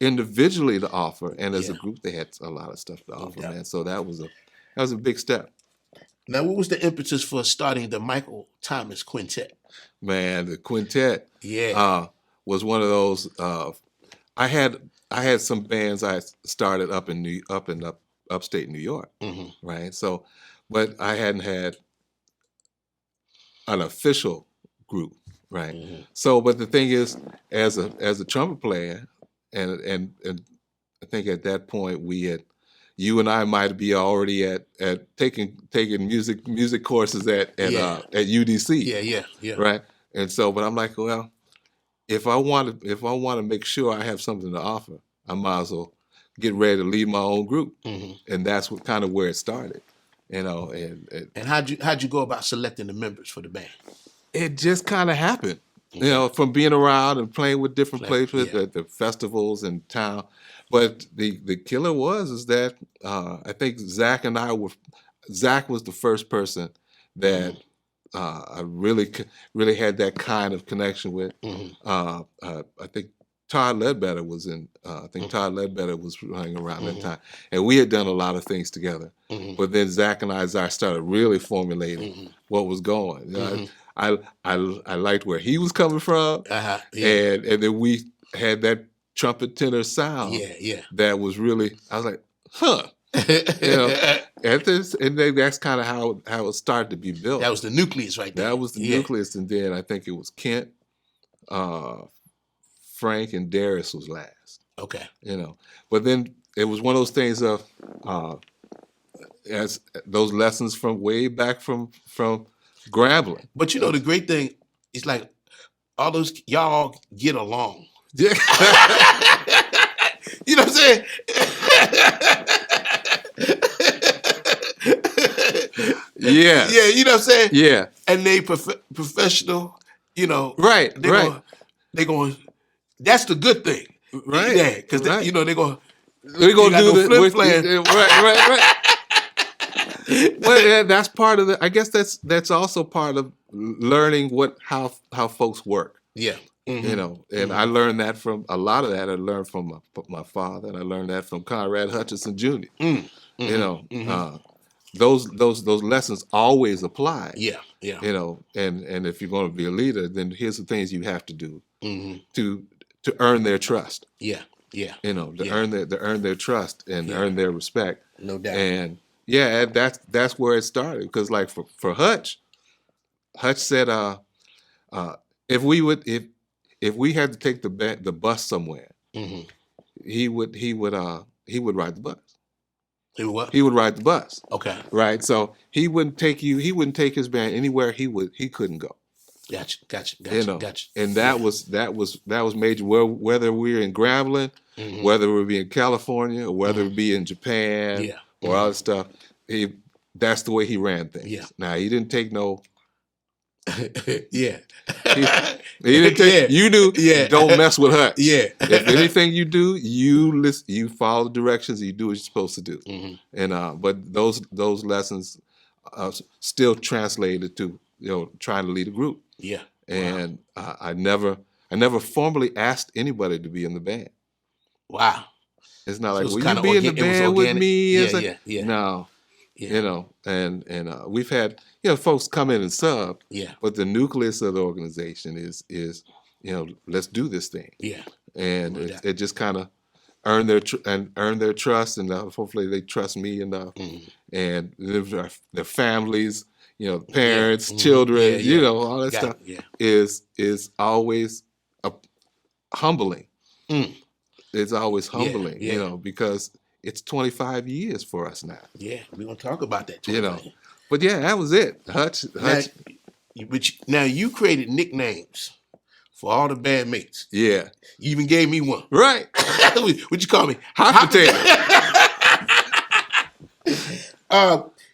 individually to offer, and as a group they had a lot of stuff to offer, man. So that was a big step. Now, what was the impetus for starting the Michael Thomas Quintet? Man, the quintet was one of those. I had some bands I started up in upstate New York, right? So, but I hadn't had an official group, right? So, but the thing is, as a trumpet player, and I think at that point you and I might be already at taking music courses at UDC. Yeah. Right. And so, but I'm like, well, if I want to make sure I have something to offer, I might as well get ready to lead my own group. And that's where it started. You know, and how'd you go about selecting the members for the band? It just kind of happened. You know, from being around and playing with different places at the festivals in town. But the killer is that I think Zach was the first person that I really had that kind of connection with. I think Todd Ledbetter was Todd Ledbetter was running around that time, and we had done a lot of things together. But then Zach and I started really formulating what was going. You know, I liked where he was coming from, and then we had that trumpet tenor sound. That was really, I was like, huh. You know, and then that's kind of how it started to be built. That was the nucleus right there. That was the nucleus, and then I think it was Kent, Frank, and Darius was last. Okay. You know, but then it was one of those things of as those lessons from way back from Grambling. But you know, the great thing is like all those y'all get along. Yeah. You know what I'm saying? Yeah. Yeah, you know what I'm saying? Yeah. And they professional, you know. Right, They're going, that's the good thing. Right. Yeah, because they're going to do the flip playing. Right. Well, that's part of I guess that's also part of learning how folks work. Yeah. You know, and I learned that from a lot of that. I learned from my father, and I learned that from Conrad Hutchinson Jr. You know, those lessons always apply. Yeah. You know, and if you're going to be a leader, then here's the things you have to do to earn their trust. Yeah. You know, to earn their trust and earn their respect. No doubt. And that's where it started, because like for Hutch said, if we had to take the bus somewhere, he would ride the bus. He would what? He would ride the bus. Okay. Right. So he wouldn't take take his band anywhere he couldn't go. Gotcha. You know, and that was major. Whether we're in Grambling, whether we be in California, or whether we be in Japan, or other stuff, that's the way he ran things. Yeah. Now he didn't take no. Yeah. He didn't take. You knew. Yeah. Don't mess with Hutch. Yeah. If anything you do, you listen. You follow the directions. And you do what you're supposed to do. And but those lessons still translated to trying to lead a group. Yeah. And I never formally asked anybody to be in the band. Wow. It's not like, will you be in the band with me? Yeah. No. Yeah. And we've had folks come in and sub. Yeah. But the nucleus of the organization is let's do this thing. Yeah. and No doubt. it just kind of earn their trust, and hopefully they trust me enough, and their families, parents, children, all that stuff is always humbling. It's always humbling, because it's 25 years for us now. Yeah, we're gonna talk about that. But yeah, that was it. Hutch. Now you created nicknames for all the bandmates. Yeah. You even gave me one. Right. What you call me? Hot potato.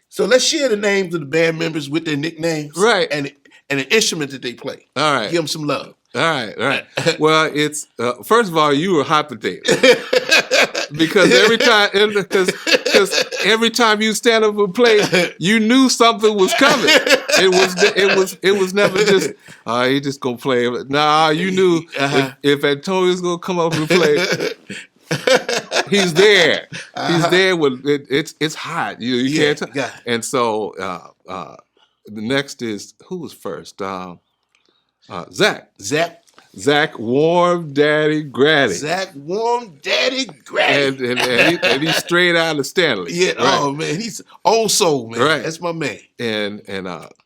So let's share the names of the band members with their nicknames. Right. And the instrument that they play. All right. Give them some love. All right. Well, it's first of all, you were hot potato because every time you stand up and play, you knew something was coming. It was never just he just gonna play. Nah, you knew if Antonio's gonna come up and play, he's there. He's there with it's hot. You can't. And so the next is who was first? Zach Warm Daddy Graddy. Zach Warm Daddy Graddy. And he's straight out of Stanley. Yeah, right. Oh man, he's old soul, man. Right. That's my man. And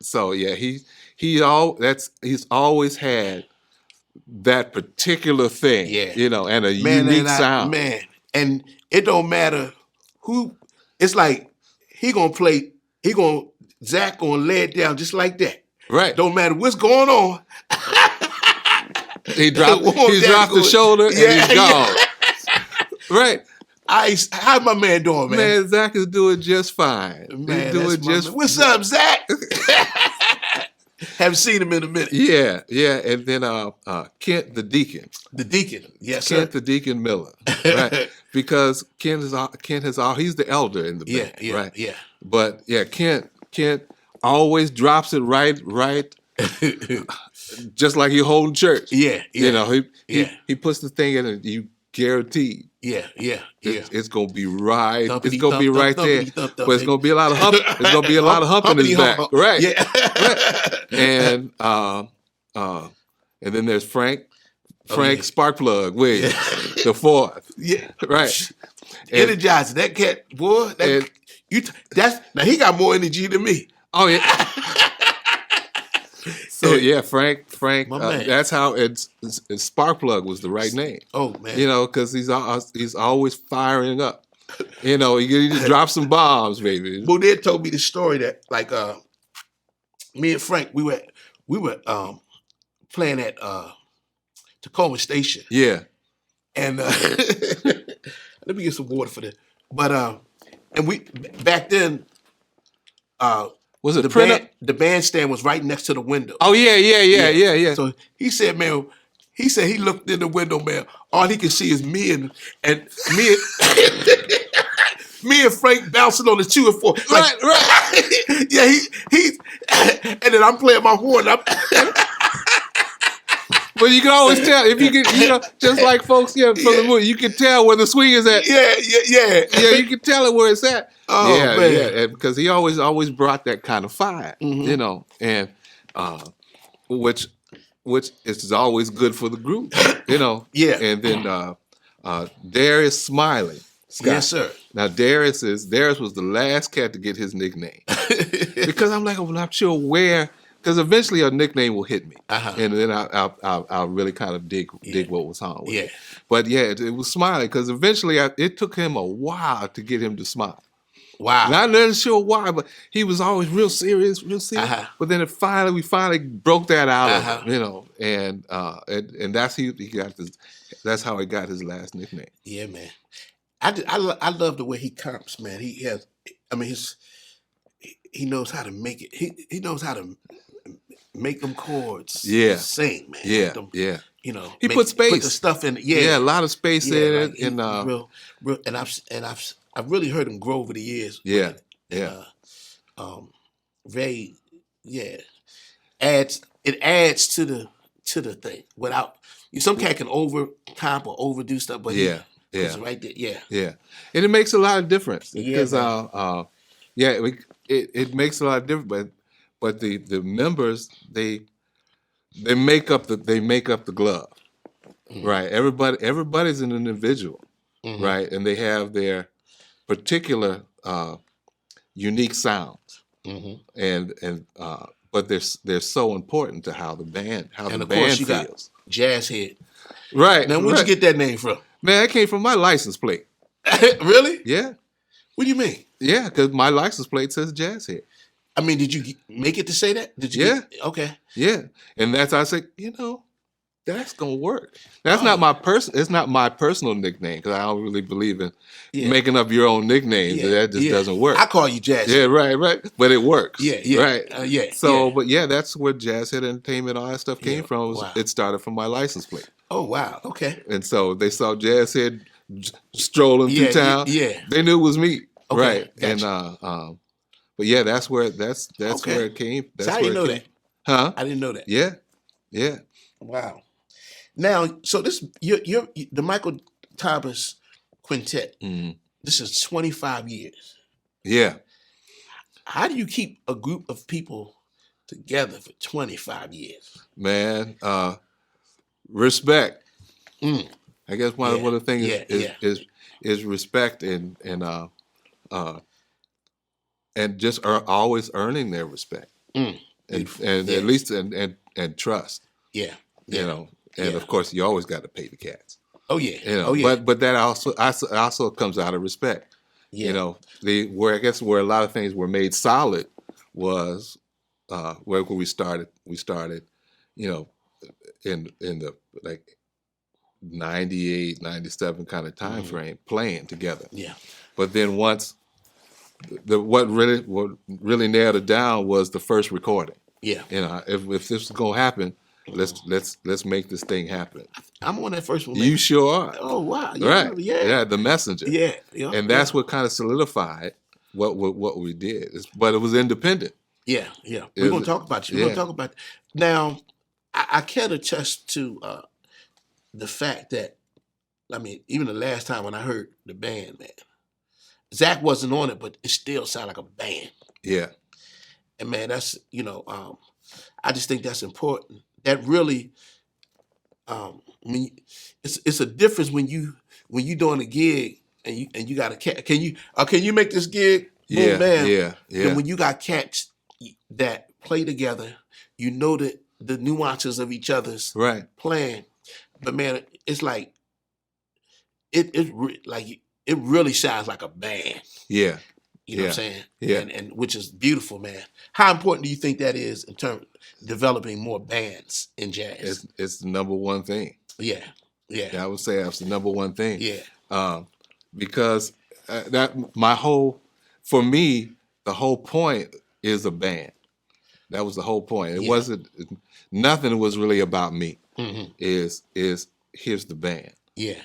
so yeah, he's always had that particular thing. Yeah. And a unique sound. Man. And it don't matter who, it's like Zach gonna lay it down just like that. Right. Don't matter what's going on. He dropped the shoulder and he's gone. Right. How's my man doing, man? Man, Zach is doing just fine. Man, he's doing just fine. What's up, Zach? Haven't seen him in a minute. Yeah. And then Kent the Deacon. The Deacon, yes, Kent the Deacon Miller. Right. Because he's the elder in the band. Right. Yeah. But yeah, Kent always drops it right. Just like you hold church. Yeah. He puts the thing in and you guarantee. Yeah. It's gonna be right. It's gonna be right there. But it's gonna be a lot of hump. It's gonna be a lot of hump in his back. Right. Yeah. Right. And then there's Frank Sparkplug Williams, the fourth. Yeah. Right. Energizing that cat, boy. Now he got more energy than me. Oh yeah. So yeah, Frank. That's how Sparkplug was the right name. Oh man, because he's always firing up. He just drop some bombs, baby. Bodette told me the story that me and Frank we were playing at Tacoma Station. Yeah, and let me get some water for this. But and we back then. Was it the bandstand was right next to the window. Oh yeah. So he said, man, he looked in the window, man. All he could see is me and me and Frank bouncing on the 2 and 4. Like, right. Yeah, he and then I'm playing my horn. But you can always tell if you get, just like folks from the movie, you can tell where the swing is at. Yeah. Yeah, you can tell it where it's at. Oh man, yeah, because he always brought that kind of fire, and which is always good for the group, Yeah. And then Darius Smiley. Scott. Yes, sir. Now Darius was the last cat to get his nickname because I'm like, I'm not sure where. Because eventually a nickname will hit me, and then I'll really kind of dig what was on with it. But yeah, it was Smiley because eventually it took him a while to get him to smile. Wow. Not really sure why, but he was always real serious. But then we finally broke that out of him, and that's that's how he got his last nickname. Yeah, man. I love the way he comps, man. He knows how to make it. He knows how to make them chords sing, man. Yeah. He put the stuff in. Yeah, a lot of space in it, and real, and I've really heard him grow over the years. Yeah. Adds to the thing without some cat can overcomp or overdo stuff, but it's right there. Yeah, and it makes a lot of difference because it makes a lot of difference, but the members they make up the glove. right? Everybody's an individual, right? And they have their particular unique sounds, but they're so important to how the band And of course, you got feels. Jazz Head. Right. Now, where'd you get that name from? Man, it came from my license plate. Really? Yeah. What do you mean? Yeah, because my license plate says Jazz Head. I mean, did you make it to say that? Did you? Yeah. Okay. Yeah. And I said, that's gonna work. That's not my It's not my personal nickname because I don't really believe in making up your own nicknames. That just doesn't work. I call you Jazz. Yeah, right. But it works. Yeah. Right. So, but that's where Jazz Head Entertainment, all that stuff came from. Wow. It started from my license plate. Oh wow. Okay. And so they saw Jazz Head strolling through town. They knew it was me. Okay, right. gotcha. And but yeah, that's where where it came. That's so I didn't know that. Huh? I didn't know that. Yeah. Wow. Now, so this you're the Michael Thomas Quintet. This is 25 years. Yeah. How do you keep a group of people together for 25 years? Man, respect. I guess one of the things is respect and just always earning their respect and at least and trust. Yeah. And of course you always got to pay the cats. Oh yeah. But that also comes out of respect. Yeah. Where a lot of things were made solid was where we started. We started, in the like 98, 97 kind of time frame playing together. Yeah. But then once what really nailed it down was the first recording. Yeah. If this is gonna happen, let's make this thing happen. I'm on that first one. Man. You sure are. Oh wow. Right. Yeah. The messenger. Yeah. And that's what kind of solidified what we did. But it was independent. Yeah. We're gonna talk about you. We're gonna talk about now. I can attest to the fact that even the last time when I heard the band, man, Zach wasn't on it, but it still sounded like a band. Yeah. And man, that's I just think that's important. That really, it's a difference when you doing a gig and you got a cat. Can you make this gig? Boom, bam. Yeah. And when you got cats that play together, you know the nuances of each other's playing. But man, it's like it really sounds like a band. Yeah. You know what I'm saying? Yeah. And which is beautiful, man. How important do you think that is in terms of developing more bands in jazz? It's the number one thing. Yeah. I would say that's the number one thing. Yeah. Because for me, the whole point is a band. That was the whole point. It wasn't, nothing was really about me. Is here's the band. Yeah.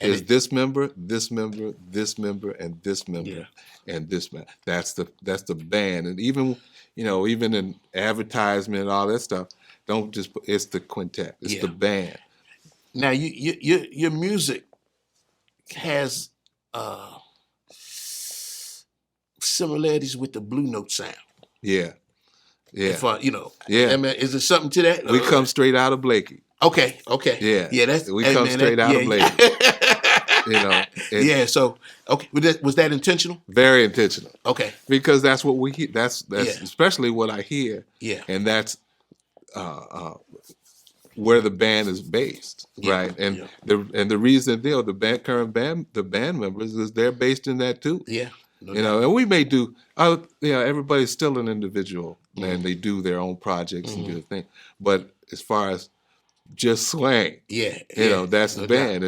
Is this member, this member, this member, and this member, and this man. That's the band. And even in advertisement and all that stuff, it's the quintet. It's the band. Now your music has similarities with the Blue Note sound. Yeah. If is there something to that? We come straight out of Blakey. Okay. Yeah. We come man, straight out of Blakey. So was that intentional? Very intentional. Okay. Because that's what we hear. That's especially what I hear. Yeah. And that's where the band is based, right? And the reason the band members is they're based in that too. Yeah. And we may do. Everybody's still an individual, and they do their own projects and do the thing. But as far as just swang, that's the band,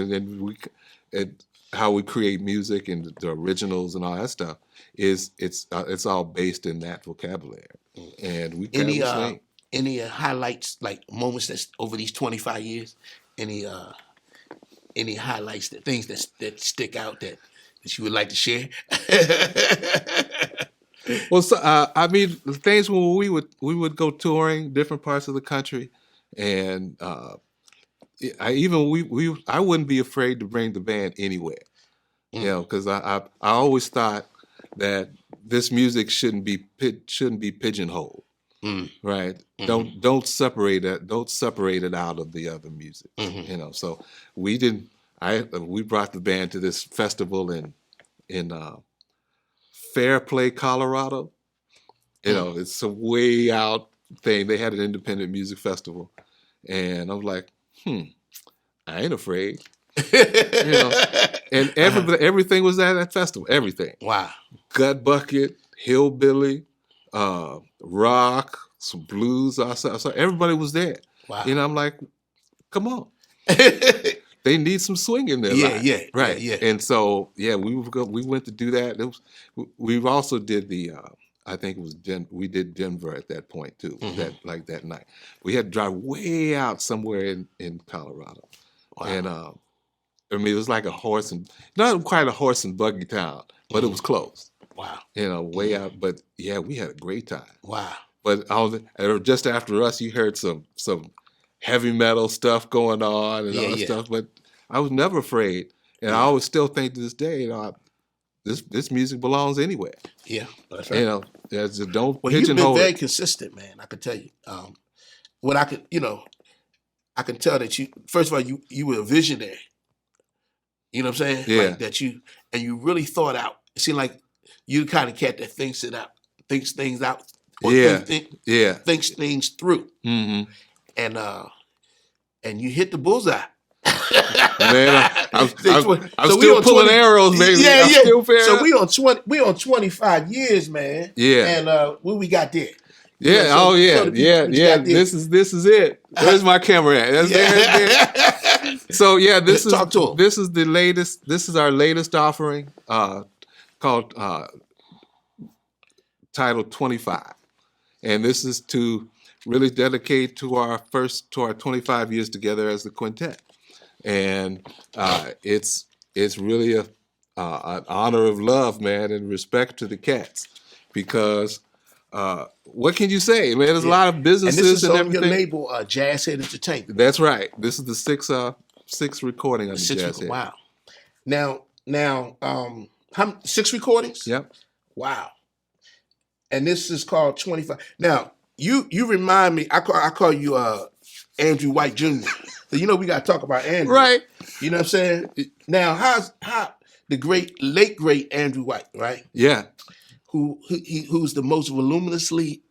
and how we create music and the originals and all that stuff it's all based in that vocabulary, and we kind of swing. Any highlights, like moments that's over these 25 years? Any highlights, things that stick out that you would like to share? Well, the things when we would go touring different parts of the country, and I wouldn't be afraid to bring the band anywhere, because I always thought that this music shouldn't be pigeonholed. right? Don't separate it. Don't separate it out of the other music. You know, so we didn't. We brought the band to this festival in Fairplay, Colorado. You know, it's a way out thing. They had an independent music festival, and I was like, I ain't afraid. You know, and everything was at that festival. Everything. Wow. Gut Bucket, Hillbilly, rock, some blues. So everybody was there. Wow. You know, I'm like, come on. They need some swing in their life. Yeah. Right. Yeah. And so, we went to do that. We also did the, I think it was we did Denver at that point too, that night. We had to drive way out somewhere in Colorado. Wow. And I mean, it was like not quite a horse and buggy town, but it was close. Wow. You know, way out. But yeah, we had a great time. Wow. But just after us, you heard some heavy metal stuff going on and all that stuff. But I was never afraid, and I always still think to this day, you know, this music belongs anywhere. Yeah, that's right. You know, don't well, you've been pigeonhole very it. consistent, man. I can tell you. What I could, I can tell that you. First of all, you were a visionary. You know what I'm saying? Yeah. Like that you really thought out. It seemed like you the kind of cat that thinks things out. Or thinks things through. Mm-hmm. And you hit the bullseye. Man, I'm still pulling arrows, baby. Yeah. So we on 25 years, man. Yeah. And what we got there? Yeah. This is it. Where's my camera at? That's there. So this is the latest. This is our latest offering, called titled 25, and this is to really dedicate to our 25 years together as the quintet, and it's really an honor of love, man, and respect to the cats, because what can you say, man? There's a lot of businesses and this is on everything. Your label, Jazz Head Entertainment. That's right. This is the sixth recording of the Jazz Head. Wow. Now, how 6 recordings? Yep. Wow. And this is called 25. Now, you remind me. I call you Andrew White Jr. So we got to talk about Andrew, right? You know what I'm saying? Now, how the late great Andrew White, right? Yeah. Who's the most voluminously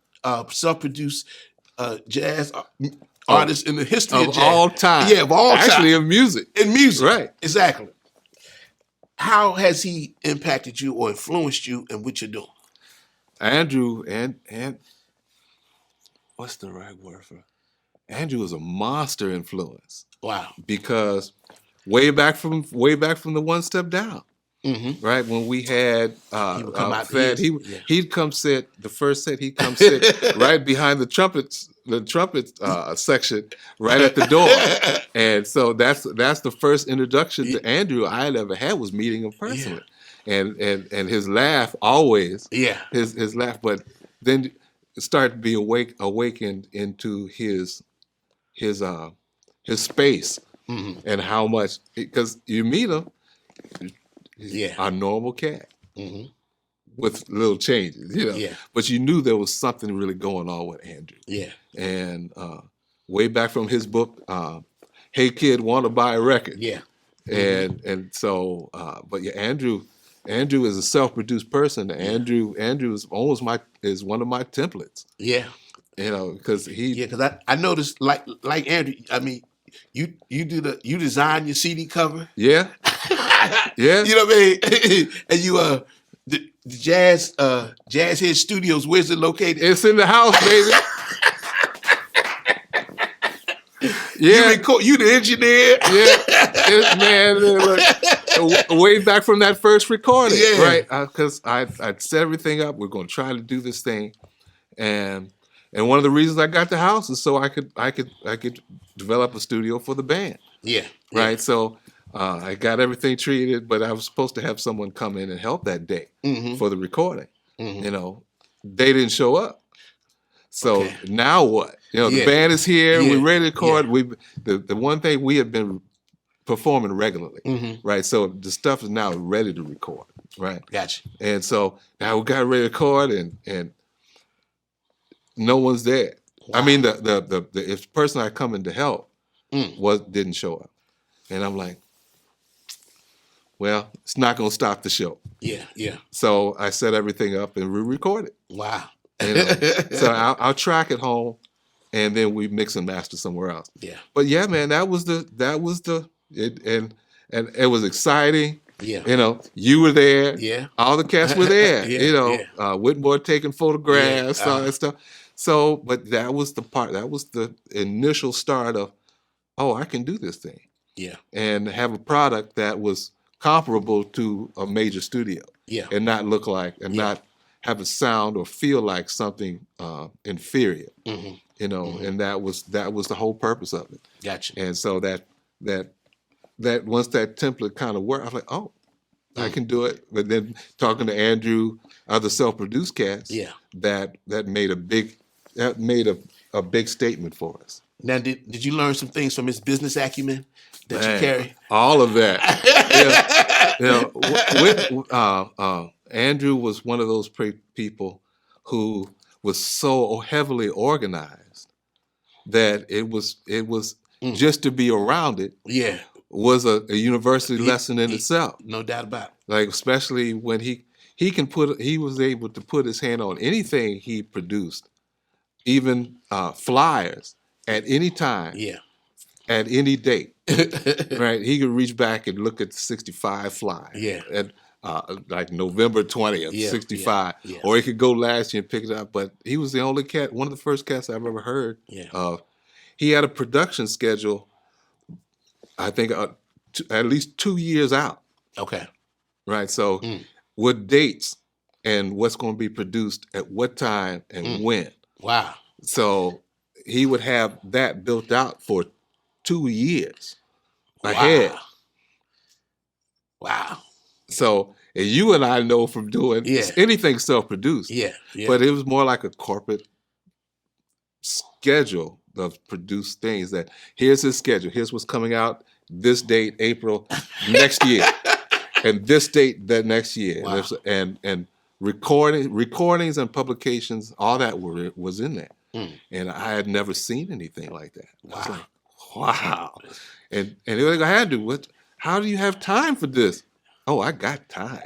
self-produced jazz artist in the history of jazz. All time. Yeah, of all time. Actually, in music. Right. Exactly. How has he impacted you or influenced you in what you're doing? Andrew and what's the right word for? Andrew was a monster influence. Wow. Because way back from the One Step Down. Mm-hmm. Right, when we had he'd come sit the first set. He'd come sit right behind the trumpet section, right at the door, and so that's the first introduction to Andrew I had ever had, was meeting him personally, and his laugh always, his laugh, but then it started to be awakened into his space, and how much, because you meet him. A normal cat with little changes, But you knew there was something really going on with Andrew. Yeah. And way back from his book, "Hey Kid, Want to Buy a Record?" Yeah. And so, but Andrew is a self-produced person. Andrew is is one of my templates. Yeah. Because because I noticed like Andrew. I mean, you design your CD cover. Yeah. Yeah, you know what I mean. And you the Jazz Head Studios. Where's it located? It's in the house, baby. You the engineer. Yeah, man. Look, way back from that first recording, right? Because I set everything up. We're going to try to do this thing, and one of the reasons I got the house is so I could develop a studio for the band. Yeah. Right. So. I got everything treated, but I was supposed to have someone come in and help that day for the recording. They didn't show up. So now what? The band is here. We're ready to record. The one thing, we have been performing regularly, right? So the stuff is now ready to record, right? Gotcha. And so now we got ready to record, and no one's there. Wow. I mean, the if the person I come in to help didn't show up, and I'm like, well, it's not going to stop the show. Yeah, yeah. So I set everything up and we record it. Wow. So I'll track it home, and then we mix and master somewhere else. Yeah. But yeah, man, and it was exciting. Yeah. You were there. Yeah. All the cats were there. Yeah. Whitmore taking photographs, Yeah. all that stuff. So, but that was the part. That was the initial start of, oh, I can do this thing. Yeah. And have a product that was comparable to a major studio. Yeah. And not look like, and not have a sound or feel like something inferior. And that was the whole purpose of it. Gotcha. And so that once that template kind of worked, I was like, oh, I can do it. But then talking to Andrew, other self-produced cats, that made a big statement for us. Now, did you learn some things from his business acumen that you carry? All of that. Andrew was one of those people who was so heavily organized that it was just to be around it. Yeah. Was a university lesson in itself. No doubt about it. Like, especially when he was able to put his hand on anything he produced, even flyers at any time. Yeah. At any date. Right. He could reach back and look at the 65 flyer. Yeah. At like November 20th, 65. Yeah. Or he could go last year and pick it up. But he was the only cat, one of the first cats I've ever heard of. He had a production schedule, I think, at least 2 years out. Okay. Right. So what dates and what's going to be produced at what time and when. Wow. So he would have that built out for 2 years ahead. Wow. So, and you and I know from doing anything self-produced. Yeah. But it was more like a corporate schedule of produced things that here's his schedule. Here's what's coming out this date, April next year. And this date that next year. Wow. And recordings and publications, all that was in there. And I had never seen anything like that. Wow. I was like, wow. And they were like, I had to. How do you have time for this? Oh, I got time.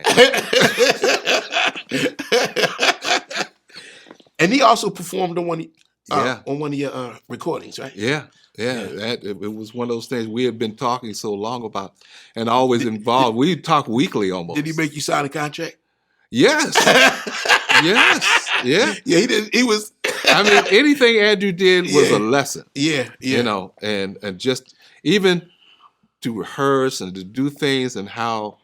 And he also performed on one of your recordings, right? Yeah. It was one of those things we had been talking so long about and always involved. We'd talk weekly almost. Did he make you sign a contract? Yes. Yes. Yeah. Yeah, he did. He was. I mean, anything Andrew did was a lesson. Yeah. And just even to rehearse and to do things and how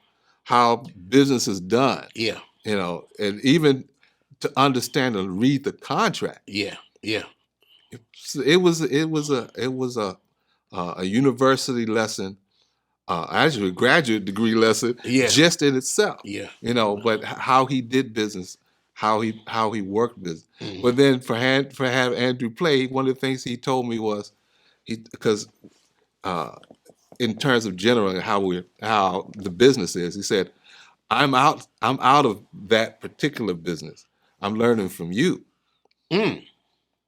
business is done. Yeah. And even to understand and read the contract. Yeah. Yeah. It was a university lesson, actually a graduate degree lesson, just in itself. Yeah. But how he did business, how he worked business. But then for have Andrew play, one of the things he told me was because in terms of generally how the business is, he said, I'm out of that particular business. I'm learning from you.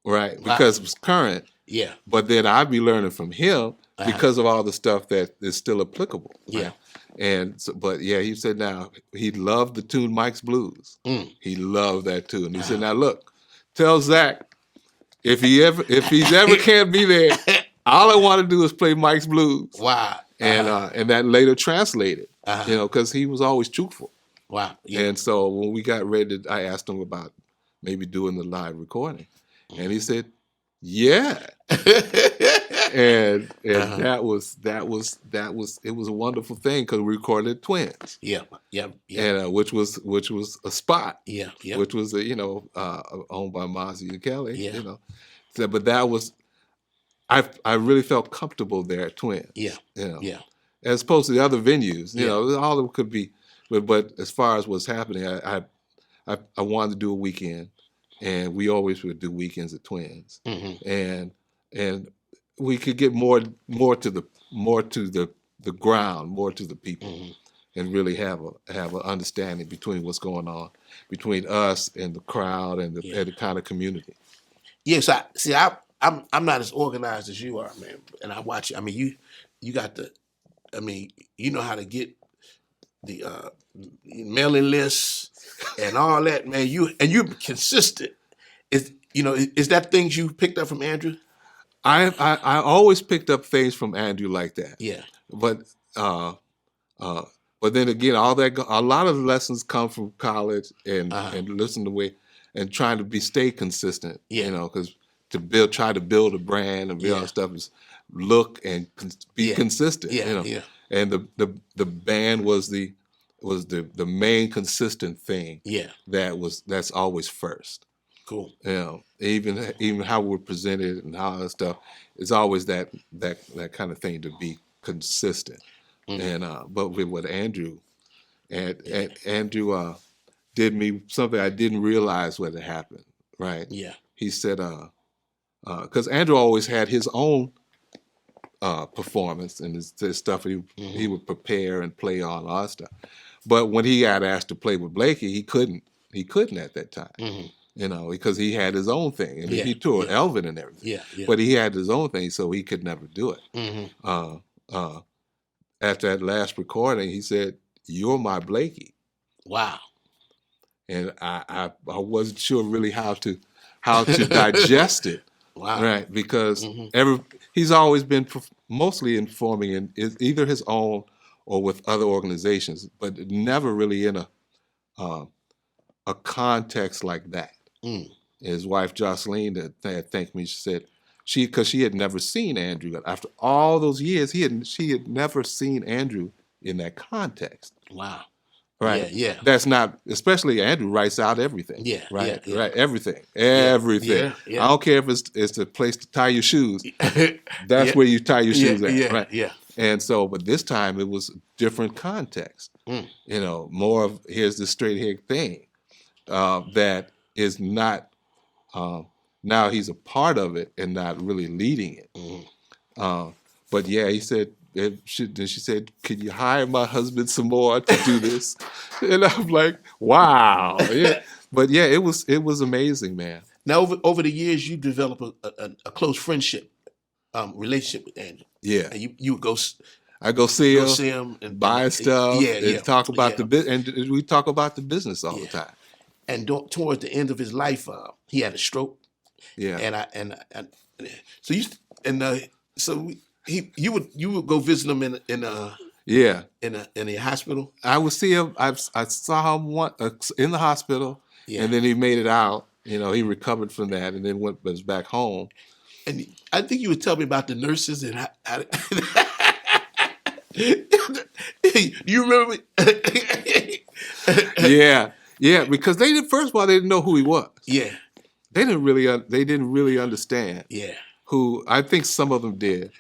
Right, because it was current. Yeah. But then I'd be learning from him because of all the stuff that is still applicable. Right? Yeah. And so, but yeah, he said now he loved the tune Mike's Blues. He loved that tune. He said, now look, tell Zach if he's ever can't be there, all I want to do is play Mike's Blues. Wow. And that later translated. Because he was always truthful. Wow. Yeah. And so when we got ready, I asked him about maybe doing the live recording. And he said, yeah. and that was it was a wonderful thing because we recorded Twins. Yeah. And which was a spot. Yeah. Which was owned by Mozzie and Kelly. Yeah. So, but that was I really felt comfortable there at Twins. Yeah. Yeah. As opposed to the other venues. All of them could be but as far as what's happening, I wanted to do a weekend. And we always would do weekends at Twins, and we could get more to the ground, more to the people, and really have an understanding between what's going on between us and the crowd and the kind of community. Yes, I'm not as organized as you are, man. And I watch. I mean, you got the. I mean, you know how to get the mailing lists and all that, man. You're consistent. Is that things you picked up from Andrew? I always picked up things from Andrew like that, Yeah. but uh, uh, but then again, a lot of the lessons come from college and listen to way and trying to stay consistent. Yeah. Because try to build a brand and build all stuff is look and be consistent. Yeah. Yeah. And the band was the main consistent thing. Yeah. That's always first. Cool. Even how we're presented and how that stuff, it's always that kind of thing to be consistent. And but with Andrew, Andrew did me something I didn't realize what had happened. Right? Yeah. He said, because Andrew always had his own performance and his stuff he would prepare and play on all that stuff. But when he got asked to play with Blakey, he couldn't at that time. Because he had his own thing, and he toured Elvin and everything. Yeah, yeah. But he had his own thing, so he could never do it. After that last recording, he said, "You're my Blakey." Wow. And I wasn't sure really how to digest it. Wow. Right, because he's always been mostly informing in either his own or with other organizations, but never really in a context like that. His wife Jocelyn had thanked me. She said because she had never seen Andrew after all those years. She had never seen Andrew in that context. Wow. Right. Yeah. That's not, especially Andrew writes out everything. Yeah. Right. Yeah. Right. Everything. Yeah. I don't care if it's the place to tie your shoes. That's where you tie your shoes at. Yeah. Right. Yeah. And so, but this time it was different context. More of here's the straight head thing that is not. Now he's a part of it and not really leading it. But yeah, he said. She said, "Could you hire my husband some more to do this?" And I'm like, "Wow, yeah." But yeah, it was amazing, man. Now, over the years, you develop a close friendship, relationship with Andrew. Yeah, and you would go. I go see him and buy stuff. and talk about and we talk about the business all the time. And towards the end of his life, he had a stroke. Yeah, you would go visit him in a hospital. I would see him. I saw him in the hospital, and then he made it out. He recovered from that, and then was back home. And I think you would tell me about the nurses and how you remember? Yeah, because first of all, they didn't know who he was. Yeah, they didn't really understand. Yeah, who I think some of them did,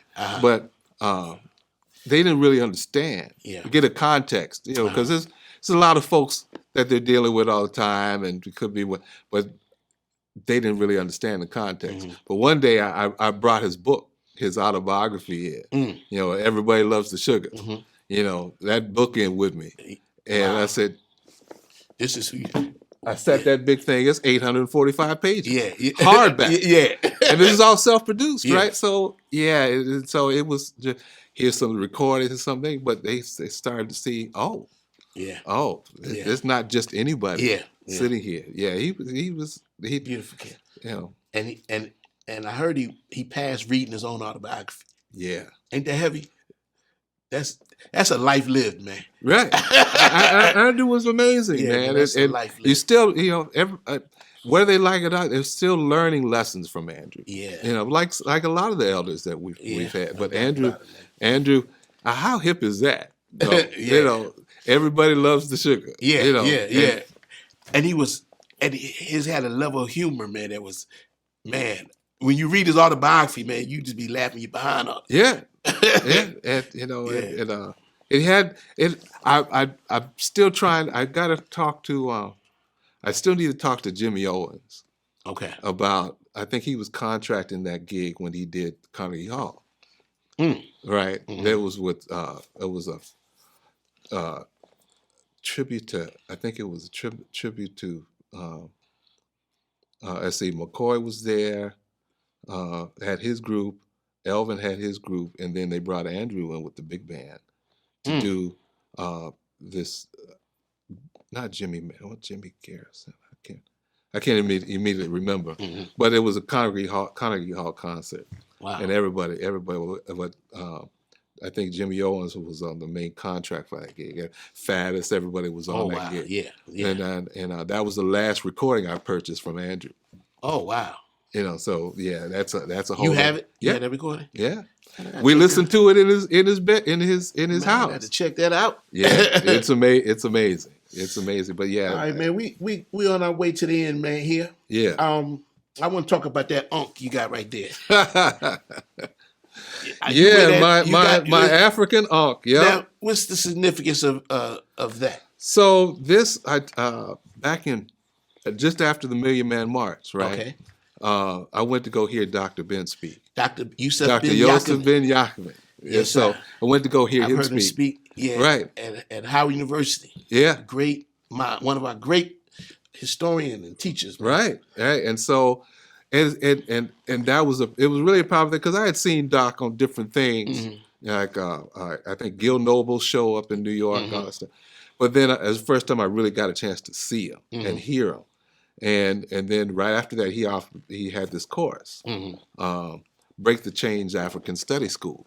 but they didn't really understand. Get a context, because there's a lot of folks that they're dealing with all the time, and it could be but they didn't really understand the context. But one day I brought his book, his autobiography in. Everybody Loves the Sugar. That book in with me, and I said, "This is who." I set that big thing. It's 845 pages. Yeah. Hardback. And this is all self-produced, Yeah. right? So so it was just here's some recordings and something, but they started to see, it's not just anybody sitting here. Yeah, he was beautiful kid. And I heard he passed reading his own autobiography. Yeah, ain't that heavy? That's a life lived, man. Right. Andrew was amazing, man. That's a life lived. You still, whether they like it or not, they're still learning lessons from Andrew. Yeah. Like a lot of the elders that we've had. But Andrew, how hip is that? Everybody loves the sugar. Yeah. And he had a level of humor, man. That was, man. When you read his autobiography, man, you just be laughing your behind off. Yeah. I'm still trying. I still need to talk to Jimmy Owens. Okay. About, I think he was contracting that gig when he did Carnegie Hall. Right. There was it was a tribute to, I think it was a tribute to let's see, McCoy was there, had his group, Elvin had his group, and then they brought Andrew in with the big band to do this. Not Jimmy, what Jimmy Garrison? I can't immediately remember, but it was a Carnegie Hall concert. Wow. And everybody, but I think Jimmy Owens was on the main contract for that gig. Faddis, everybody was on that gig. Yeah. And that was the last recording I purchased from Andrew. Oh wow. So yeah, that's a whole. You have it? Yeah, you had that recording? Yeah. We listened to it in his bed in his house. I had to check that out. Yeah, it's amazing. It's amazing. But yeah. All right, man. We on our way to the end, man. Here. Yeah. I want to talk about that unk you got right there. My African unk. Yeah. Now, what's the significance of that? So this back in just after the Million Man March, right? Okay. I went to go hear Dr. Ben speak. Dr. Yusuf Dr. Ben Yosef Yaakov. Ben Yaakov. Yes, so sir. I went to go hear I've him heard speak. him speak. Yeah. Right. At Howard University. Yeah. One of our great historians and teachers. Man. Right. Right. And so, and that was it was really a powerful thing because I had seen Doc on different things, like I think Gil Noble's show up in New York, all that stuff. But then as the first time I really got a chance to see him and hear him, and then right after that he had this course, Break the Chains African Study School,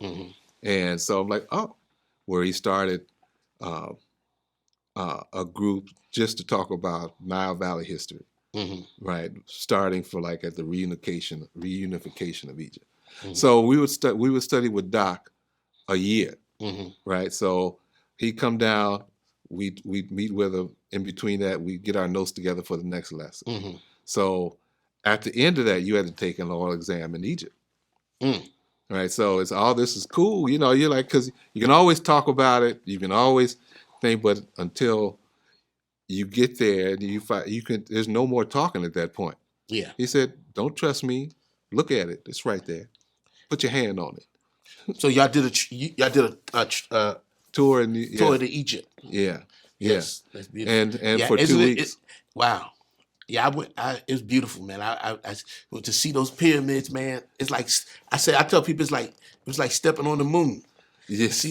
and so I'm like, oh, where he started a group just to talk about Nile Valley history, right? Starting for like at the reunification of Egypt. So we would study with Doc a year, right? So he'd come down, we'd meet with him. In between that, we'd get our notes together for the next lesson. So at the end of that, you had to take an oral exam in Egypt. Right, so it's all this is cool, you're like, because you can always talk about it, you can always think, but until you get there, there's no more talking at that point. Yeah. He said, "Don't trust me, look at it, it's right there, put your hand on it." So y'all did a tour to Egypt. Yeah. Yes, that's beautiful. And for 2 weeks. Wow. Yeah, it was beautiful, man. I to see those pyramids, man. It's like I tell people it was like stepping on the moon. Yes.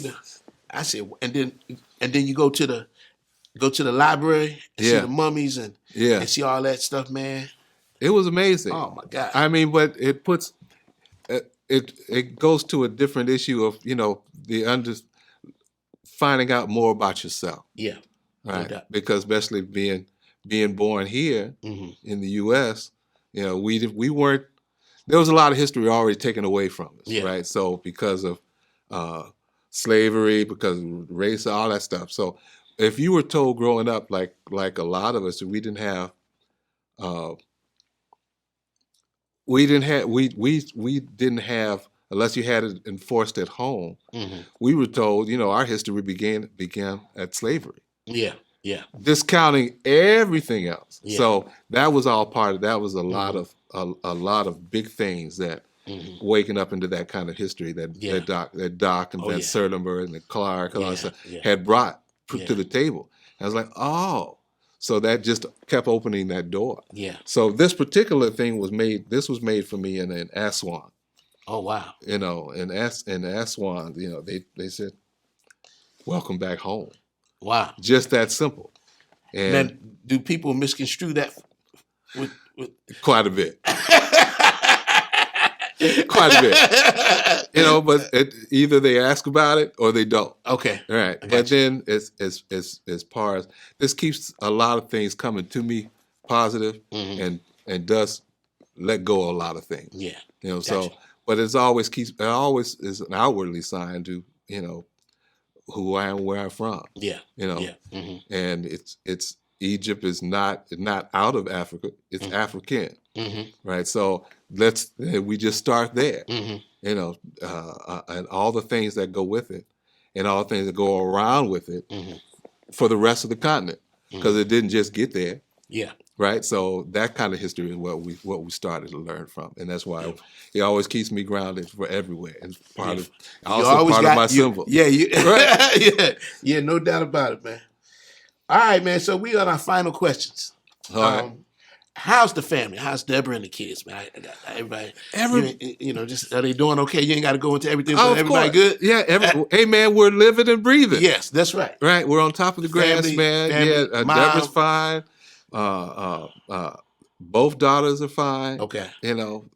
And then you go to the library and see the mummies and see all that stuff, man. It was amazing. Oh my God. I mean, but it puts it goes to a different issue of finding out more about yourself. Yeah. Right. No, because especially being born here in the U.S., we weren't. There was a lot of history already taken away from us, right? So because of slavery, because of race, all that stuff. So if you were told growing up, like a lot of us, we didn't have, unless you had it enforced at home. We were told, our history began at slavery. Yeah. Yeah. Discounting everything else. Yeah. So that was all part of that was a lot of big things that waking up into that kind of history that Doc and Van Sertimer and the Clark and all that stuff had brought to the table. And I was like, oh, so that just kept opening that door. Yeah. So this particular thing was made for me in Aswan. Oh wow. In Aswan, they said, welcome back home. Wow. Just that simple. And then do people misconstrue that with quite a bit? Quite a bit. But either they ask about it or they don't. Okay. All right. But then as far as this keeps a lot of things coming to me positive and does let go of a lot of things. Yeah. So but it always is an outwardly sign to, who I am, where I'm from. Yeah. And it's Egypt is not out of Africa. It's African, right? So we just start there, and all the things that go with it, and all the things that go around with it, for the rest of the continent, because it didn't just get there. Yeah. Right. So that kind of history is what we started to learn from, and that's why it always keeps me grounded for everywhere. And part of my symbol. Yeah. Right. Yeah. No doubt about it, man. All right, man. So we on our final questions. All right. how's the family? How's Deborah and the kids, man? Everybody, just are they doing okay? You ain't got to go into everything, but of everybody course. good? Yeah, hey man, we're living and breathing. Yes, that's right. Right, we're on top of the grass, Family, man. family, mom. Deborah's fine. Both daughters are fine. Okay.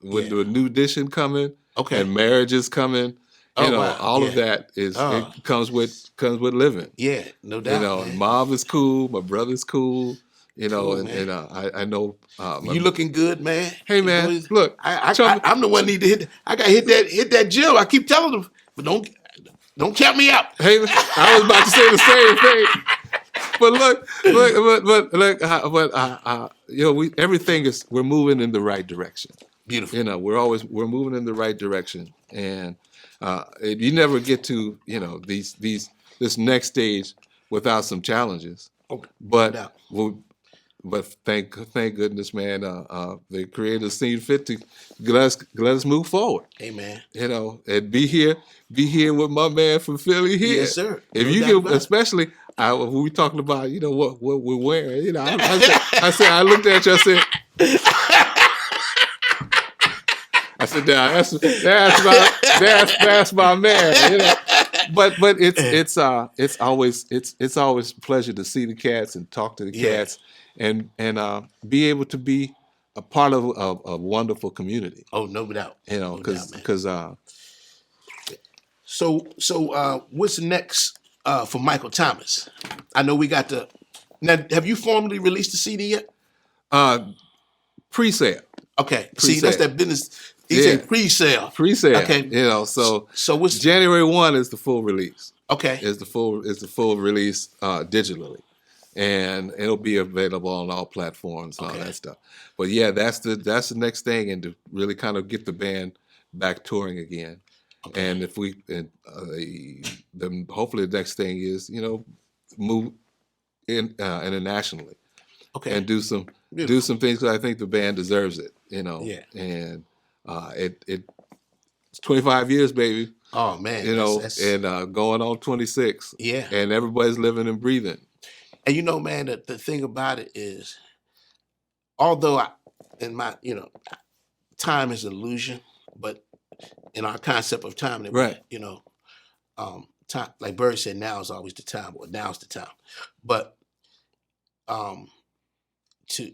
With the new addition coming, Okay. and marriage is coming. Wow. All of that is it comes with living. Yeah, no doubt. Man. Mom is cool. My brother's cool. Cool, I know. You looking good, man. Hey, man, look. I'm the one need to hit. I got to hit that gym. I keep telling them, but don't count me out. Hey, I was about to say the same thing. But we're moving in the right direction. Beautiful. We're moving in the right direction, and you never get to this next stage without some challenges. Okay. But thank goodness, man, the Creator seen fit to let us move forward. Amen. And be here with my man from Philly here. Yes, sir. If you can, especially when we talking about what we're wearing. I looked at you. I said, that's my man. But it's always a pleasure to see the cats and talk to the cats and be able to be a part of a wonderful community. Oh, no doubt. Because so what's next for Michael Thomas? I know we got now. Have you formally released the CD yet? Pre-sale. Okay. Pre-sale. See, that's that business. He said pre-sale. Pre-sale. Okay. So what's January 1 is the full release. Okay. Is the full release digitally, and it'll be available on all platforms and all that stuff. But yeah, that's the next thing, and to really kind of get the band back touring again. Okay. And if we then hopefully the next thing is move internationally. Okay. And do some things, because I think the band deserves it. Yeah. And it's 25 years, baby. Oh man. And going on 26. Yeah. And everybody's living and breathing. And man, the thing about it is, although time is an illusion, but in our concept of time, right? Time, like Bird said, now is always the time, or now's the time. But to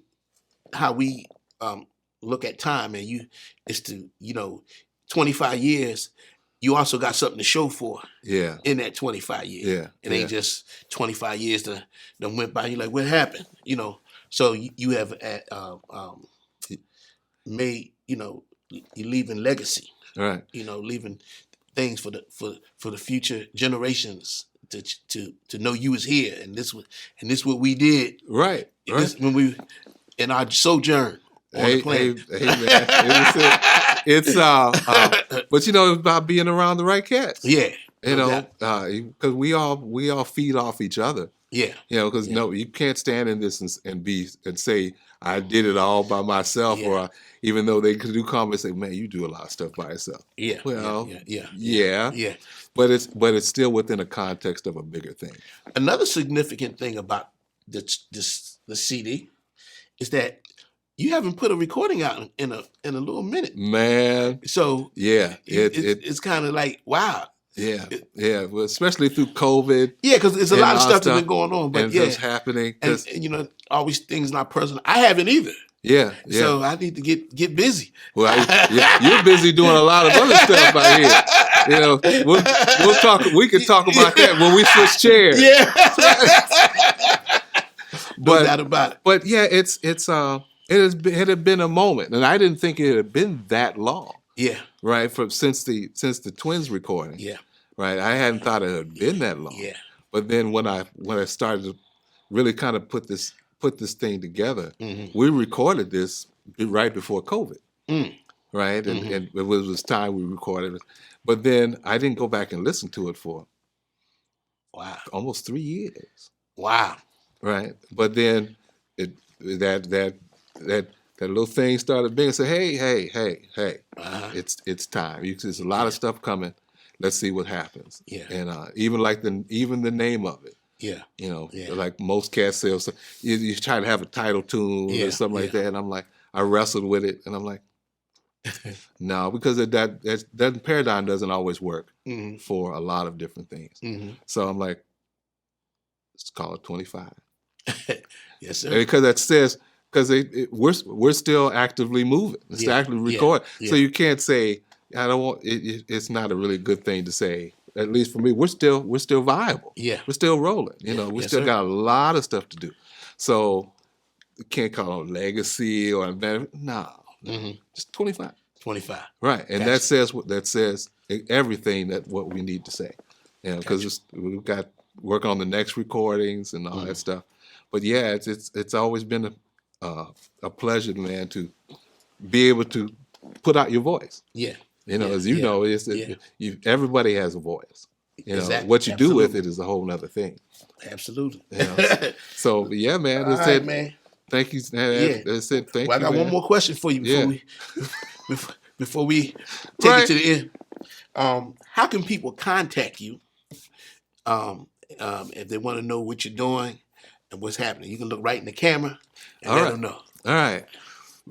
how we look at time, and it's to 25 years. You also got something to show for. Yeah. In that 25 years. Yeah. It ain't just 25 years that went by. You're like, what happened? So you have made, you're leaving legacy. Right. Leaving things for the future generations to know you was here, and this what we did. Right. This, when we in our sojourn on the planet. Hey, man. It's but it's about being around the right cats. Yeah. Because we all feed off each other. Yeah. Because you can't stand in this and say I did it all by myself, or even though they could do comments, say, man, you do a lot of stuff by yourself. Yeah. Well, yeah. But it's still within a context of a bigger thing. Another significant thing about the CD is that you haven't put a recording out in a little minute, man. So it's kind of like, wow. Yeah, well, especially through COVID. Yeah, because there's a lot of stuff that's been going on, but it's happening. And always things not personal. I haven't either. Yeah. So I need to get busy. Well, you're busy doing a lot of other stuff out here. We'll talk. We can talk about that when we switch chairs. Yeah. No doubt about it. But yeah, it had been a moment, and I didn't think it had been that long. Yeah. Right. Since the Twins recording. Yeah. Right. I hadn't thought it had been that long. Yeah. But then when I started to really kind of put this thing together, we recorded this right before COVID. Right. And it was time we recorded it. But then I didn't go back and listen to it for almost 3 years. Wow. Right. But then that little thing started being, say, hey, it's time. There's a lot of stuff coming. Let's see what happens. Yeah. And even the name of it, Yeah. You know, Yeah. like most cats say, so you try to have a title tune Yeah, or something like yeah. that. And I'm like, I wrestled with it, and I'm like, no, because that paradigm doesn't always work Mhm. for a lot of different things. Mhm. So I'm like, let's call it 25. Yes, sir. Because that says, because we're still actively moving, it's still Yeah, actively yeah, recording. So yeah. you can't say I don't want it's not a really good thing to say. At least for me, we're still viable. Yeah. We're still rolling. You Yeah. know, we Yes, still sir. got a lot of stuff to do. So you can't call it legacy or no, Mhm. just 25. 25. Right, and Gotcha. that says everything that what we need to say. You know, because Gotcha. we've got work on the next recordings and all that stuff. But yeah, it's always been a pleasure, man, to be able to put out your voice. Yeah. You know, Yeah. as you Yeah. know, Yeah. everybody has a voice. You know, Exactly. what you do with Absolutely. it is a whole nother thing. Absolutely. You know, so yeah, man. All I right, said man. thank you. Yeah. I said thank Well, I you, got one man. more question for you Yeah. before we take Right. it to the end. How can people contact you if they want to know what you're doing and what's happening? You can look right in the camera and All let right. them know. All right.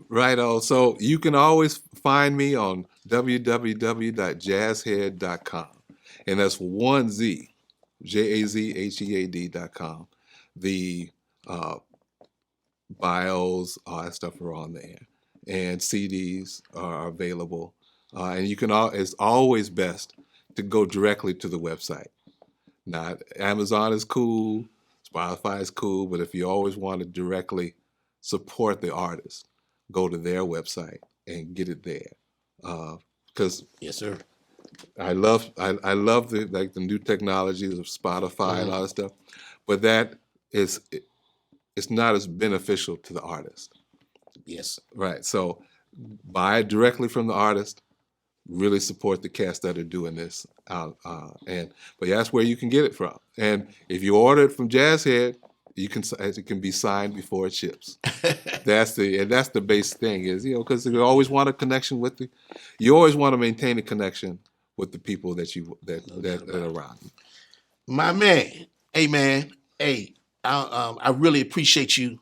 Right on. So you can always find me on www.jazzhead.com. And that's one Z, JAZHEAD.com. The bios, all that stuff are on there. And CDs are available. And you can it's always best to go directly to the website. Not Amazon is cool, Spotify is cool, but if you always want to directly support the artist, go to their website and get it there. Because Yes, sir. I love the new technologies of Spotify and all that stuff, but that is it's not as beneficial to the artist. Yes. Right. So buy it directly from the artist. Really support the cats that are doing this, but that's where you can get it from. And if you order it from Jazzhead, it can be signed before it ships. That's the base thing is because you always want a connection with you always want to maintain a connection with the people that are around you. My man. Hey, man. Hey, I really appreciate you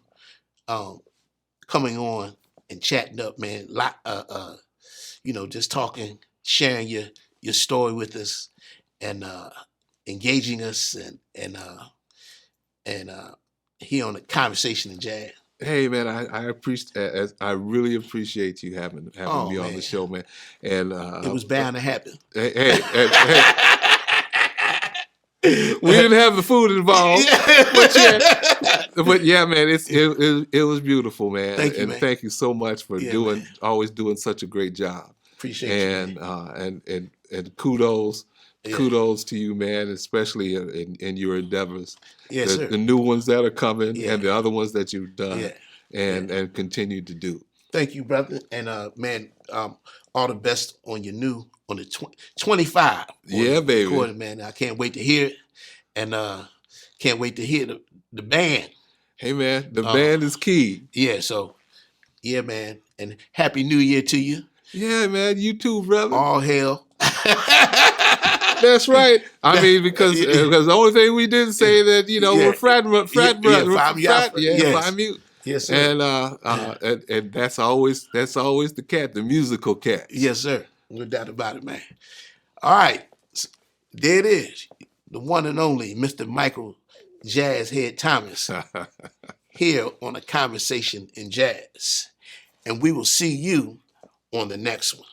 coming on and chatting up, man. Just talking, sharing your story with us, and engaging us, and here on the conversation in jazz. Hey man, I really appreciate you having Oh, me on man. the show, man. And It was bound to happen. hey, we didn't have the food involved, but yeah, man, it was beautiful, man. Thank you, and man. thank you so much for man. always doing such a great job. Appreciate you, man. And kudos to you, man, especially in your endeavors. Yes, sir. The new ones that are coming Yeah. and the other ones that you've done Yeah. and continue to do. Thank you, brother. And man, all the best on the 25. Yeah, baby. Recording, man. I can't wait to hear it. And can't wait to hear the band. Hey man, the band is key. Yeah, so yeah, man. And Happy New Year to you. Yeah, man. You too, brother. All hail. That's right. I mean, because the only thing we didn't say that we're frat brothers. Phi Mu. Yes, sir. And that's always the cat, the musical cat. Yes, sir. No doubt about it, man. All right, there it is, the one and only Mr. Michael Jazzhead Thomas here on A Conversation in Jazz, and we will see you on the next one.